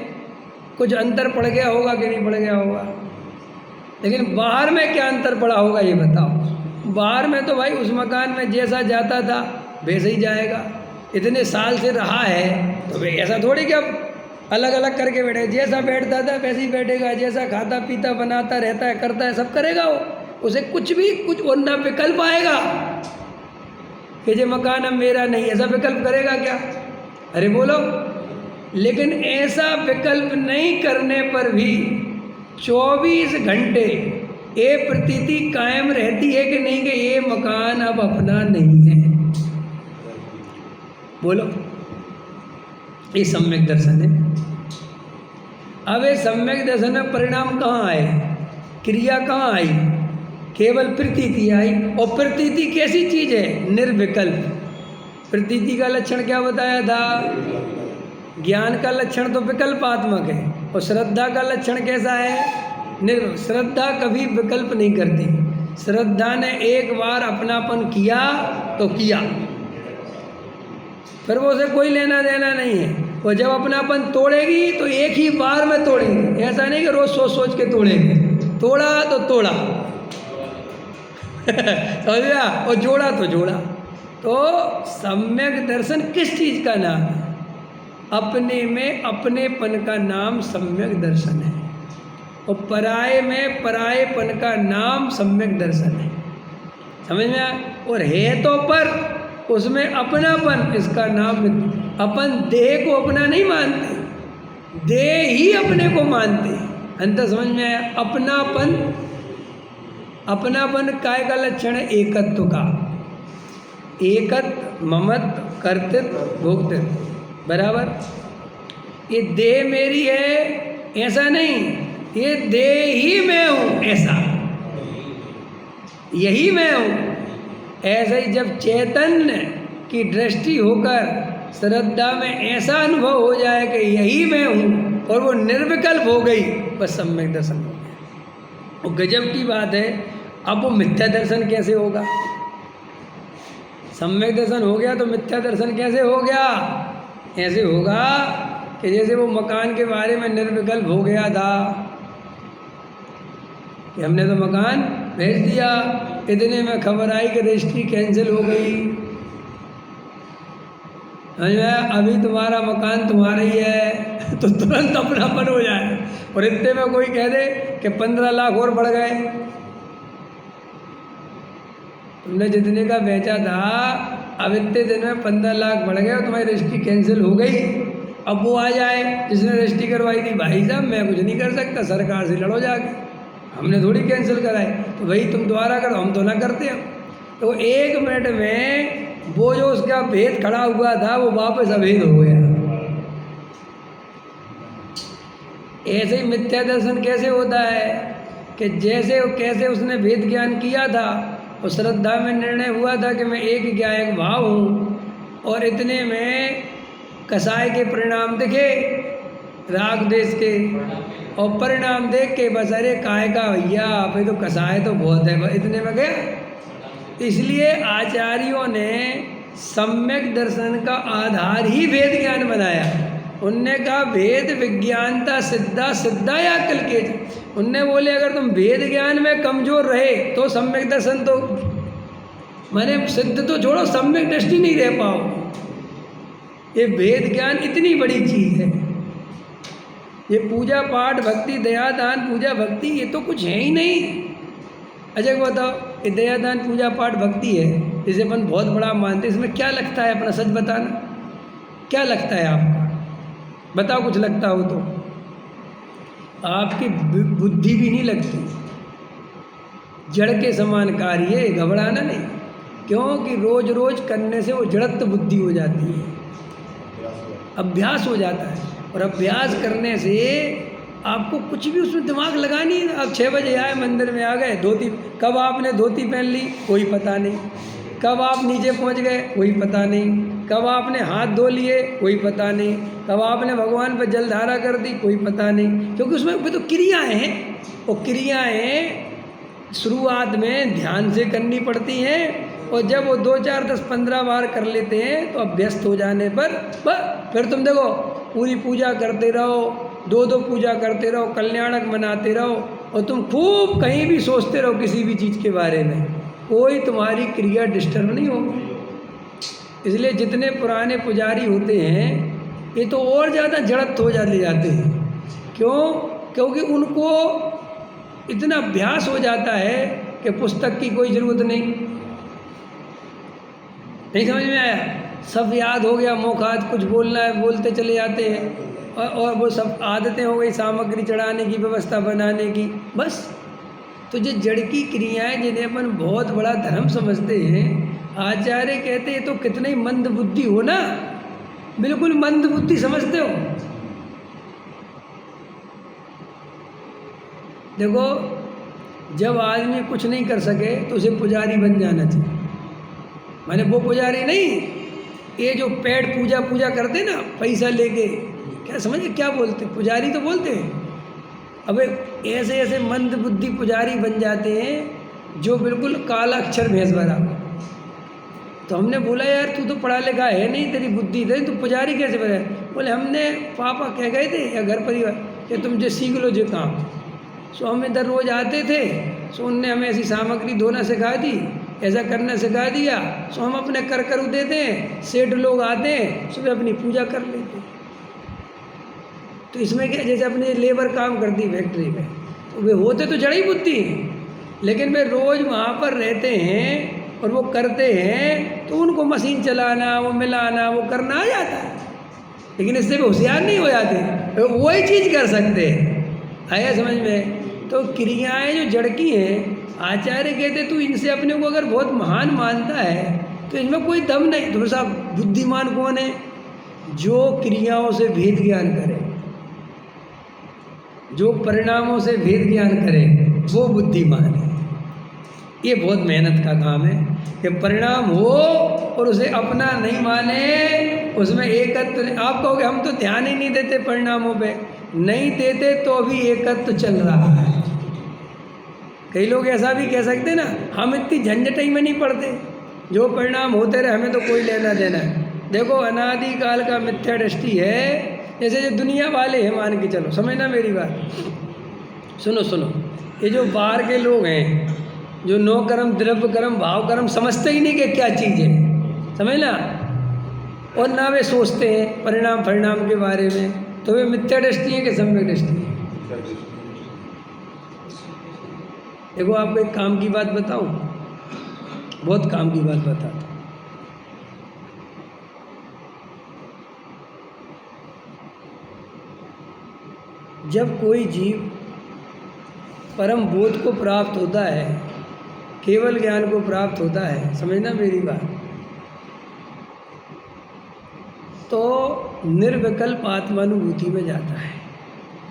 S1: कुछ अंतर पड़ गया होगा कि नहीं पड़ गया होगा, लेकिन बाहर में क्या अंतर पड़ा होगा ये बताओ। बाहर में तो भाई उस मकान में जैसा जाता था वैसे ही जाएगा, इतने साल से रहा है तो भाई ऐसा थोड़ी कि अब अलग अलग करके बैठे, जैसा बैठता था वैसे ही बैठेगा, जैसा खाता पीता बनाता रहता है करता है सब करेगा वो, उसे कुछ वरना विकल्प आएगा कि ये मकान अब मेरा नहीं, ऐसा विकल्प करेगा क्या? अरे बोलो। लेकिन ऐसा विकल्प नहीं करने पर भी 24 घंटे ये प्रतीति कायम रहती है कि नहीं कि ये मकान अब अपना नहीं है। बोलो, ये सम्यक दर्शन है। अब ये सम्यक दर्शन में परिणाम कहाँ आए, क्रिया कहाँ आई? केवल प्रतीति आई। और प्रतीति कैसी चीज है? निर्विकल्प। प्रतीति का लक्षण क्या बताया था? ज्ञान का लक्षण तो विकल्पात्मक है, और श्रद्धा का लक्षण कैसा है? श्रद्धा कभी विकल्प नहीं करती। श्रद्धा ने एक बार अपनापन किया तो किया, फिर वो उसे कोई लेना देना नहीं है। वो जब अपनापन तोड़ेगी तो एक ही बार में तोड़ेगी, ऐसा नहीं कि रोज सोच सोच के तोड़ेगी। तोड़ा तो तोड़ा समझ गया, और जोड़ा तो जोड़ा। तो सम्यक दर्शन किस चीज का नाम है? अपने में अपनेपन का नाम सम्यक दर्शन है, और पराये में परायेपन का नाम सम्यक दर्शन है। समझ में आया? और है तो पर उसमें अपनापन, इसका नाम। अपन देह को अपना नहीं मानते, देह ही अपने को मानते। अंतर समझ में आया? अपनापन, अपनापन काय का लक्षण है? एकत्व का। एकत्व, ममत्व, कर्तृत्व, भोक्तृत्व, बराबर। ये देह मेरी है ऐसा नहीं, ये देह ही मैं हूँ ऐसा, यही मैं हूँ। ऐसे ही जब चैतन्य की दृष्टि होकर श्रद्धा में ऐसा अनुभव हो जाए कि यही मैं हूँ, और वो निर्विकल्प हो गई, बस सम्यक दर्शन हो गया। और गजब की बात है, अब वो मिथ्या दर्शन कैसे होगा? सम्यक दर्शन हो गया तो मिथ्या दर्शन कैसे हो गया? ऐसे होगा कि जैसे वो मकान के बारे में निर्विकल्प हो गया था कि हमने तो मकान भेज दिया, इतने में खबर आई कि रजिस्ट्री कैंसिल हो गई। अभी तुम्हारा मकान तुम्हारा ही है तो तुरंत अपनापन हो जाए, और इतने में कोई कह दे कि 15 लाख और बढ़ गए। तुमने जितने का बेचा था अब इतने दिन में 15 लाख बढ़ गए और तुम्हारी रजिस्ट्री कैंसिल हो गई। अब वो आ जाए जिसने रजिस्ट्री करवाई थी, भाई साहब मैं कुछ नहीं कर सकता, सरकार से लड़ो जाके, हमने थोड़ी कैंसिल कराई। तो भाई तुम दोबारा करो, हम तो ना करते हम। तो 1 मिनट में वो जो उसका भेद खड़ा हुआ था वो वापस अभेद हो गया। ऐसे ही मिथ्या दर्शन कैसे होता है कि जैसे कैसे उसने भेद ज्ञान किया था, और श्रद्धा में निर्णय हुआ था कि मैं एक क्या एक भाव हूँ, और इतने में कसाय के परिणाम दिखे, राग देश के, और परिणाम देख के बस अरे काय का भैया फिर तो कसाय तो बहुत है, इतने में गया। इसलिए आचार्यों ने सम्यक दर्शन का आधार ही वेद ज्ञान बनाया। उनने कहा वेद विज्ञानता सिद्धा सिद्धा या अक्ल के। उनने बोले अगर तुम वेद ज्ञान में कमजोर रहे तो सम्यक दर्शन तो माने सिद्ध तो छोड़ो, सम्यक दृष्टि नहीं रह पाओ। ये वेद ज्ञान इतनी बड़ी चीज है। ये पूजा पाठ भक्ति दया दान पूजा भक्ति ये तो कुछ है ही नहीं। अच्छा बताओ, ये दया दान पूजा पाठ भक्ति है जिसे अपन बहुत बड़ा मानते हैं, इसमें क्या लगता है? अपना सच बताना, क्या लगता है आपका? बताओ कुछ लगता हो तो। आपकी बुद्धि भी नहीं लगती, जड़ के समान कार्य है, घबराना नहीं। क्योंकि रोज रोज करने से वो जड़त्व बुद्धि हो जाती है, अभ्यास हो जाता है। और अभ्यास करने से आपको कुछ भी उसमें दिमाग लगा नहीं। आप 6 बजे आए, मंदिर में आ गए, धोती, कब आपने धोती पहन ली कोई पता नहीं, कब आप नीचे पहुंच गए कोई पता नहीं, कब आपने हाथ धो लिए कोई पता नहीं, कब आपने भगवान पर जलधारा कर दी कोई पता नहीं। क्योंकि उसमें भी तो क्रियाएँ हैं, और क्रियाएँ शुरुआत में ध्यान से करनी पड़ती हैं, और जब वो 2, 4, 10, 15 बार कर लेते हैं तो अभ्यस्त हो जाने पर फिर तुम देखो पूरी पूजा करते रहो, 2-2 पूजा करते रहो, कल्याणक मनाते रहो, और तुम खूब कहीं भी सोचते रहो किसी भी चीज़ के बारे में, कोई तुम्हारी क्रिया डिस्टर्ब नहीं होगी। इसलिए जितने पुराने पुजारी होते हैं ये तो और ज़्यादा जड़त हो जाते हैं। क्यों? क्योंकि उनको इतना अभ्यास हो जाता है कि पुस्तक की कोई ज़रूरत नहीं समझ में आया, सब याद हो गया, मौखात कुछ बोलना है बोलते चले जाते हैं, और वो सब आदतें हो गई, सामग्री चढ़ाने की, व्यवस्था बनाने की, बस। तो ये जड़ की क्रियाएं जिन्हें अपन बहुत बड़ा धर्म समझते हैं, आचार्य कहते हैं तो कितने मंद बुद्धि हो ना, बिल्कुल मंद बुद्धि समझते हो। देखो, जब आदमी कुछ नहीं कर सके तो उसे पुजारी बन जाना चाहिए। माने वो पुजारी नहीं, ये जो पेड़ पूजा करते ना पैसा लेके, क्या समझे क्या बोलते, पुजारी तो बोलते हैं। अब ऐसे ऐसे मंद बुद्धि पुजारी बन जाते हैं जो बिल्कुल काला अक्षर भैंस भरा। तो हमने बोला यार तू तो पढ़ा लिखा है नहीं, तेरी बुद्धि दे, तू पुजारी कैसे बना? बोले हमने पापा कह गए थे या घर परिवार कि तुम जो सीख लो जो काम। सो हम इधर रोज़ आते थे, सो उनने हमें ऐसी सामग्री धोना सिखा दी, ऐसा करना सिखा दिया, सो हम अपने कर देते हैं। सेठ लोग आते हैं, सुबह अपनी पूजा कर लेते हैं। तो इसमें क्या, जैसे अपने लेबर काम करती फैक्ट्री में, तो वे होते तो जड़ी बुद्धि हैं, लेकिन वे रोज़ वहाँ पर रहते हैं और वो करते हैं, तो उनको मशीन चलाना, वो मिलाना, वो करना आ जाता है। लेकिन इससे भी होशियार नहीं हो जाते, वही चीज़ कर सकते हैं। आया समझ में? तो क्रियाएं जो जड़ की हैं, आचार्य कहते तू इनसे अपने को अगर बहुत महान मानता है तो इनमें कोई दम नहीं। तो साहब बुद्धिमान कौन है? जो क्रियाओं से भेद ज्ञान करे, जो परिणामों से भेद ज्ञान करे, वो बुद्धिमान है। ये बहुत मेहनत का काम है कि परिणाम हो और उसे अपना नहीं माने, उसमें एकत्व। आप कहोगे हम तो ध्यान ही नहीं देते परिणामों पे, नहीं देते तो अभी एकत्व चल रहा है। कई लोग ऐसा भी कह सकते ना, हम इतनी झंझटई में नहीं पड़ते, जो परिणाम होते रहे हमें तो कोई लेना देना है। देखो अनादिकाल का मिथ्या दृष्टि है, जैसे जो दुनिया वाले हैं, मान के चलो, समझना मेरी बात, सुनो। ये जो बाहर के लोग हैं, जो नो कर्म द्रव्य कर्म भाव कर्म समझते ही नहीं कि क्या चीज़ है, समझना, और ना वे सोचते हैं परिणाम के बारे में, तो वे मिथ्या दृष्टि है कि सम्यक दृष्टि है? देखो आपको एक काम की बात बताऊं, बहुत काम की बात बताता हूं। जब कोई जीव परम बोध को प्राप्त होता है, केवल ज्ञान को प्राप्त होता है, समझना मेरी बात, तो निर्विकल्प आत्मानुभूति में जाता है।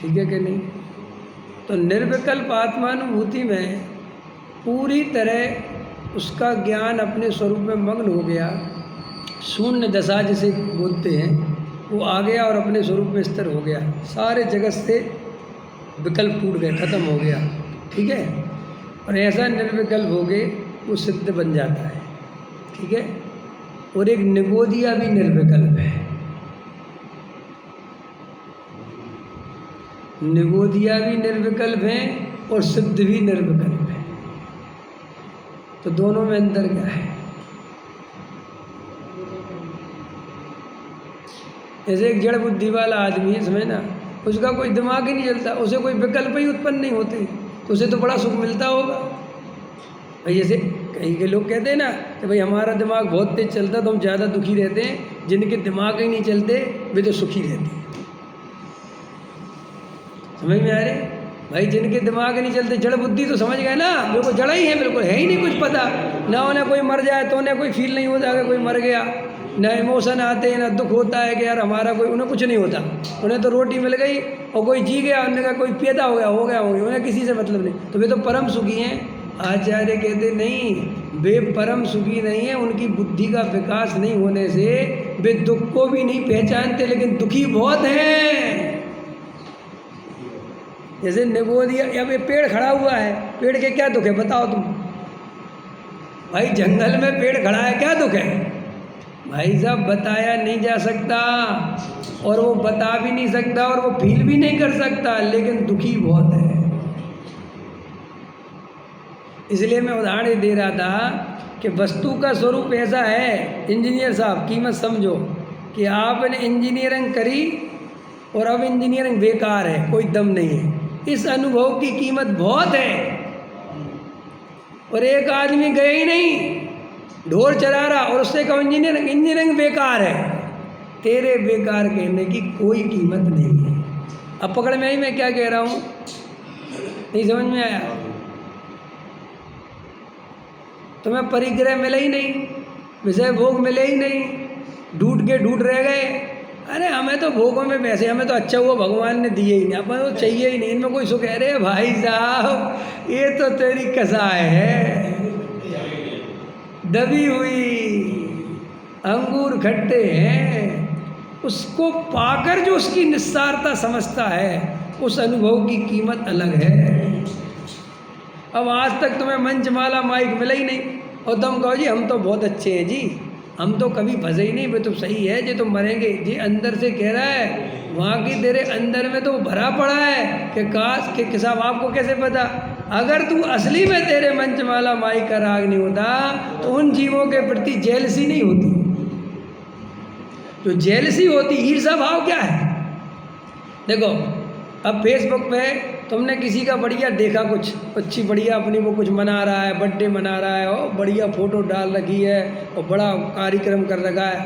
S1: ठीक है कि नहीं? तो निर्विकल्प आत्मानुभूति में पूरी तरह उसका ज्ञान अपने स्वरूप में मग्न हो गया, शून्य दशा जिसे बोलते हैं, वो आ गया और अपने स्वरूप में स्थिर हो गया। सारे जगत से विकल्प टूट गए, खत्म हो गया। ठीक है? और ऐसा निर्विकल्प हो गए वो सिद्ध बन जाता है। ठीक है? और एक निगोदिया भी निर्विकल्प है, निगोदिया भी निर्विकल्प है और सिद्ध भी निर्विकल्प है। तो दोनों में अंतर क्या है? जैसे एक जड़ बुद्धि वाला आदमी है, समझना, उसका कोई दिमाग ही नहीं चलता, उसे कोई विकल्प ही उत्पन्न नहीं होते, तो उसे तो बड़ा सुख मिलता होगा भाई। जैसे कहीं के लोग कहते हैं ना कि भाई हमारा दिमाग बहुत तेज चलता तो हम ज़्यादा दुखी रहते हैं, जिनके दिमाग ही नहीं चलते वे तो सुखी रहते हैं। समझ में आ रही भाई? जिनके दिमाग नहीं चलते, जड़ बुद्धि तो समझ गए ना, बिल्कुल जड़ा ही है, बिल्कुल है ही नहीं कुछ पता ना। उन्हें कोई मर जाए तो उन्हें कोई फील नहीं होता कि कोई मर गया, ना इमोशन आते हैं, ना दुख होता है कि यार हमारा कोई, उन्हें कुछ नहीं होता। उन्हें तो रोटी मिल गई और कोई जी गया, उन्हें कहा कोई पैदा हो गया, उन्हें किसी से मतलब नहीं, तो वे तो परम सुखी हैं। आचार्य कहते नहीं, वे परम सुखी नहीं है, उनकी बुद्धि का विकास नहीं होने से वे दुख को भी नहीं पहचानते, लेकिन दुखी बहुत हैं। जैसे निगोदिया, अब ये पेड़ खड़ा हुआ है, पेड़ के क्या दुख है बताओ तुम भाई? जंगल में पेड़ खड़ा है, क्या दुख है? भाई साहब बताया नहीं जा सकता, और वो बता भी नहीं सकता, और वो फील भी नहीं कर सकता, लेकिन दुखी बहुत है। इसलिए मैं उदाहरण दे रहा था कि वस्तु का स्वरूप ऐसा है, इंजीनियर साहब कीमत समझो, कि आपने इंजीनियरिंग करी और अब इंजीनियरिंग बेकार है, कोई दम नहीं है, इस अनुभव की कीमत बहुत है। और एक आदमी गया ही नहीं, ढोर चला रहा, और उससे कहा इंजीनियरिंग बेकार है, तेरे बेकार कहने की कोई कीमत नहीं है। अब पकड़ में आई मैं क्या कह रहा हूँ? नहीं समझ में आया? तुम्हें परिग्रह मिले ही नहीं, विषय भोग मिले ही नहीं, ढूंढ रह गए। अरे हमें तो भोगों में वैसे, हमें तो अच्छा हुआ भगवान ने दिए ही नहीं, अपन तो चाहिए ही नहीं, इनमें कोई सुख है? रे भाई साहब ये तो तेरी कसाय है, दबी हुई, अंगूर खट्टे हैं। उसको पाकर जो उसकी निस्सारता समझता है, उस अनुभव की कीमत अलग है। अब आज तक तुम्हें मंचमाला माइक मिला ही नहीं, और तुम कहो जी हम तो बहुत अच्छे हैं जी, हम तो कभी फंसे ही नहीं, वे तो सही है जी, तुम मरेंगे जी। अंदर से कह रहा है, वहाँ की तेरे अंदर में तो भरा पड़ा है कि काश के साहब आपको कैसे पता? अगर तू असली में तेरे मंचमाला माइक का राग नहीं होता तो उन जीवों के प्रति जेलसी नहीं होती। जो जेलसी होती, ईर्ष्या भाव क्या है? देखो अब फेसबुक पे तुमने किसी का बढ़िया देखा, कुछ अच्छी बढ़िया अपनी वो कुछ मना रहा है, बर्थडे मना रहा है, और बढ़िया फ़ोटो डाल रखी है, और बड़ा कार्यक्रम कर रखा है।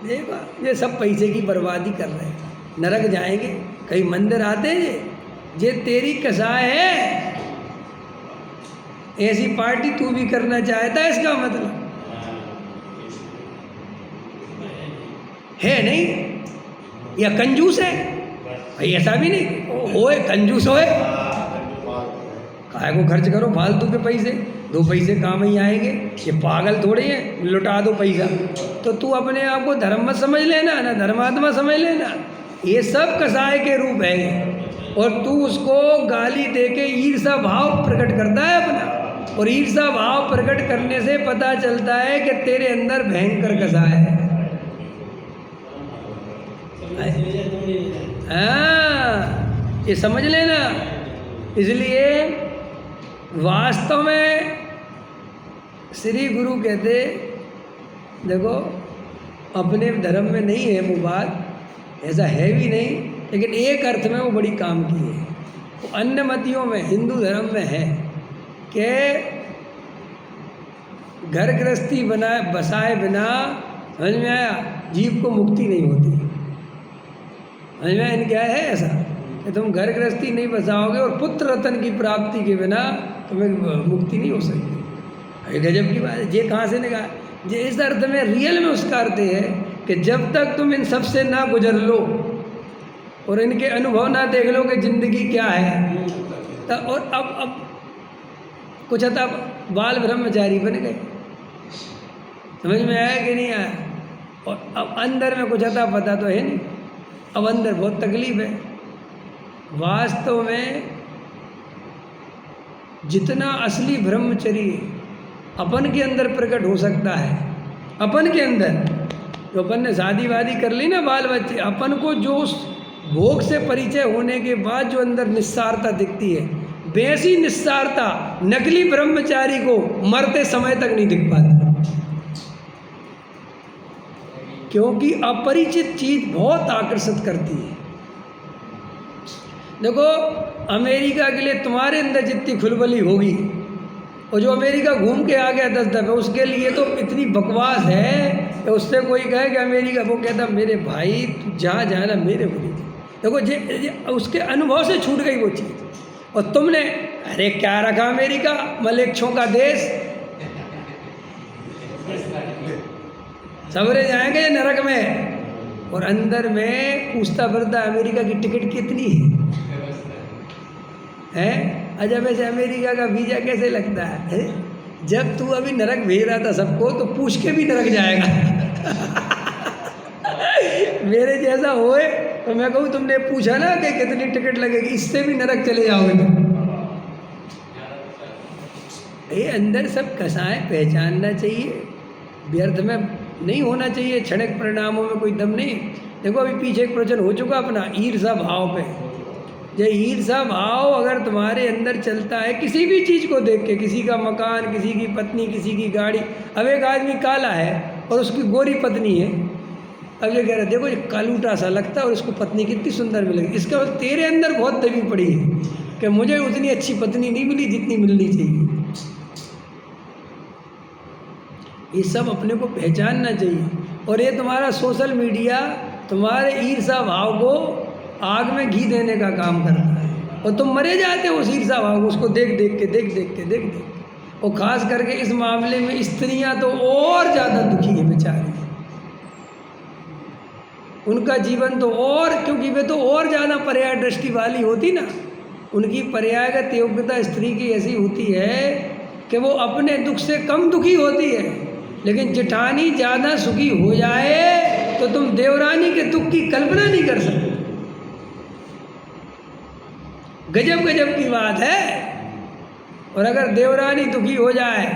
S1: देखो ये सब पैसे की बर्बादी कर रहे हैं, नरक जाएंगे। कहीं मंदिर आते हैं ये तेरी कसाय है। ऐसी पार्टी तू भी करना चाहता है, इसका मतलब है नहीं? या कंजूस है? भाई ऐसा भी नहीं होए, कंजूस होए, काहे को खर्च करो फालतू के पैसे, 2 पैसे काम ही आएंगे। ये पागल थोड़े हैं लुटा दो पैसा। तो तू अपने आप को धर्म मत समझ लेना, ना धर्मात्मा समझ लेना, ये सब कसाय के रूप है। और तू उसको गाली दे के ईर्ष्या भाव प्रकट करता है अपना, और ईर्ष्या भाव प्रकट करने से पता चलता है कि तेरे अंदर भयंकर कसाय है। हाँ ये समझ लेना। इसलिए वास्तव में श्री गुरु कहते, देखो अपने धर्म में नहीं है वो बात, ऐसा है भी नहीं, लेकिन एक अर्थ में वो बड़ी काम की है। वो अन्य मतियों में, हिंदू धर्म में है कि घर गृहस्थी बसाए बिना, समझ में आया, जीव को मुक्ति नहीं होती। समझ में आया? क्या है ऐसा कि तुम घर गृहस्थी नहीं बसाओगे और पुत्र रतन की प्राप्ति के बिना तुम्हें मुक्ति नहीं हो सकती। ये गजब की बात है। ये कहाँ से निकाला? ये इस अर्थ में, रियल में उसका अर्थ है कि जब तक तुम इन सब से ना गुजर लो और इनके अनुभव ना देख लो कि ज़िंदगी क्या है, तब और अब कुछ था बाल ब्रह्मचारी बन गए। समझ में आया कि नहीं आया? और अब अंदर में कुछ था पता तो है नहीं, अब अंदर बहुत तकलीफ है। वास्तव में जितना असली ब्रह्मचर्य अपन के अंदर प्रकट हो सकता है, अपन के अंदर जो अपन ने शादी वादी कर ली ना, बाल बच्चे, अपन को जो उस भोग से परिचय होने के बाद जो अंदर निस्सारता दिखती है, वैसी निस्सारता नकली ब्रह्मचारी को मरते समय तक नहीं दिख पाती, क्योंकि अपरिचित चीज बहुत आकर्षित करती है। देखो अमेरिका के लिए तुम्हारे अंदर जितनी खुलबली होगी, और जो अमेरिका घूम के आ गया 10 दफ़े, उसके लिए तो इतनी बकवास है कि उससे कोई कहे कि अमेरिका, वो कहता मेरे भाई तू जहाँ जाना मेरे को नहीं। देखो जे उसके अनुभव से छूट गई वो चीज़। और तुमने अरे क्या रखा अमेरिका, मलेच्छों का देश, सवरे जाएंगे नरक में। और अंदर में पूछता फिरता अमेरिका की टिकट कितनी है? अजब ऐसे अमेरिका का वीज़ा कैसे लगता है? जब तू अभी नरक भेज रहा था सबको, तो पूछ के भी नरक जाएगा। मेरे जैसा होए तो मैं कहूँ तुमने पूछा ना कि कितनी टिकट लगेगी, इससे भी नरक चले जाओगे तुम। ये अंदर सब कसाएं पहचानना चाहिए। व्यर्थ में नहीं होना चाहिए क्षणिक परिणामों में कोई दम नहीं। देखो अभी पीछे एक प्रवचन हो चुका अपना ईर्षा भाव पे। ये ईर्षा भाव अगर तुम्हारे अंदर चलता है किसी भी चीज़ को देख के, किसी का मकान, किसी की पत्नी, किसी की गाड़ी। अब एक आदमी काला है और उसकी गोरी पत्नी है, अब ये कह रहे देखो ये कालूटा सा लगता है और उसको पत्नी कितनी सुंदर मिलेगी। इसका मतलब तेरे अंदर बहुत दबी पड़ी है कि मुझे उतनी अच्छी पत्नी नहीं मिली जितनी मिलनी चाहिए। ये सब अपने को पहचानना चाहिए। और ये तुम्हारा सोशल मीडिया तुम्हारे ईर्षा भाव को आग में घी देने का काम करता है और तुम मरे जाते हो उस ईर्षा भाव को, उसको देख देख के। और ख़ास करके इस मामले में स्त्रियां तो और ज़्यादा दुखी है बेचारी, उनका जीवन तो और, क्योंकि वे तो और ज़्यादा पर्याय दृष्टि वाली होती ना। उनकी पर्यायगत योग्यता स्त्री की ऐसी होती है कि वो अपने दुख से कम दुखी होती है। लेकिन जेठानी ज़्यादा सुखी हो जाए तो तुम देवरानी के दुख की कल्पना नहीं कर सकते। गजब गजब की बात है। और अगर देवरानी दुखी हो जाए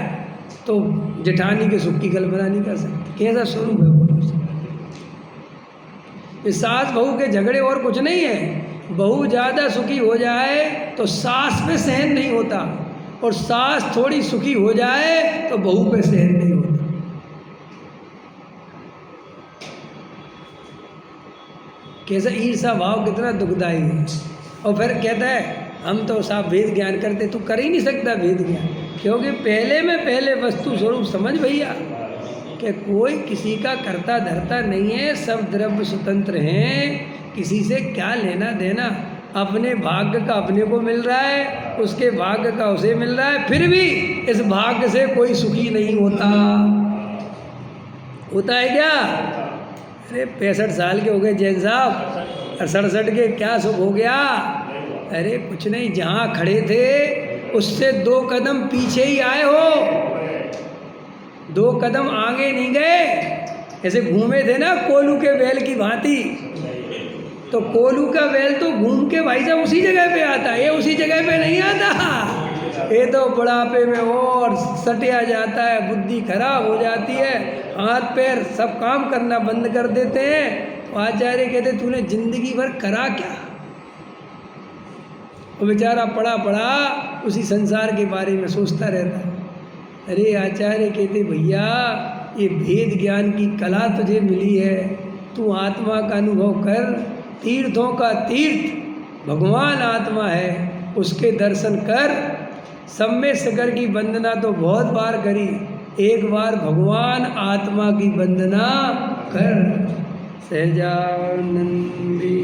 S1: तो जेठानी के सुख की कल्पना नहीं कर सकती। कैसा स्वरूप है वो। ये सास बहू के झगड़े और कुछ नहीं है। बहू ज़्यादा सुखी हो जाए तो सास पे सहन नहीं होता, और सास थोड़ी सुखी हो जाए तो बहू पे सहन नहीं होता। कैसा ईर्षा भाव कितना दुखदाई है। और फिर कहता है हम तो साहब वेद ज्ञान करते, तू कर ही नहीं सकता वेद ज्ञान, क्योंकि पहले वस्तु स्वरूप समझ भैया कि कोई किसी का करता धरता नहीं है, सब द्रव्य स्वतंत्र हैं, किसी से क्या लेना देना। अपने भाग्य का अपने को मिल रहा है, उसके भाग्य का उसे मिल रहा है, फिर भी इस भाग्य से कोई सुखी नहीं होता। होता है क्या? अरे 65 साल के हो गए जैन साहब, 67 के क्या सुख हो गया? अरे कुछ नहीं, जहाँ खड़े थे उससे 2 कदम पीछे ही आए हो, 2 कदम आगे नहीं गए। ऐसे घूमे थे ना कोलू के बैल की भांति, तो कोलू का बैल तो घूम के भाई साहब उसी जगह पे आता है, ये उसी जगह पे नहीं आता। ये तो बुढ़ापे में और सटिया जाता है, बुद्धि खराब हो जाती है, हाथ पैर सब काम करना बंद कर देते हैं। तो आचार्य कहते तूने जिंदगी भर करा क्या? वो बेचारा पड़ा उसी संसार के बारे में सोचता रहता है। अरे आचार्य कहते भैया ये भेद ज्ञान की कला तुझे मिली है, तू आत्मा का अनुभव कर। तीर्थों का तीर्थ भगवान आत्मा है, उसके दर्शन कर। सम्य सागर की वंदना तो बहुत बार करी, एक बार भगवान आत्मा की वंदना कर। सहजानंदी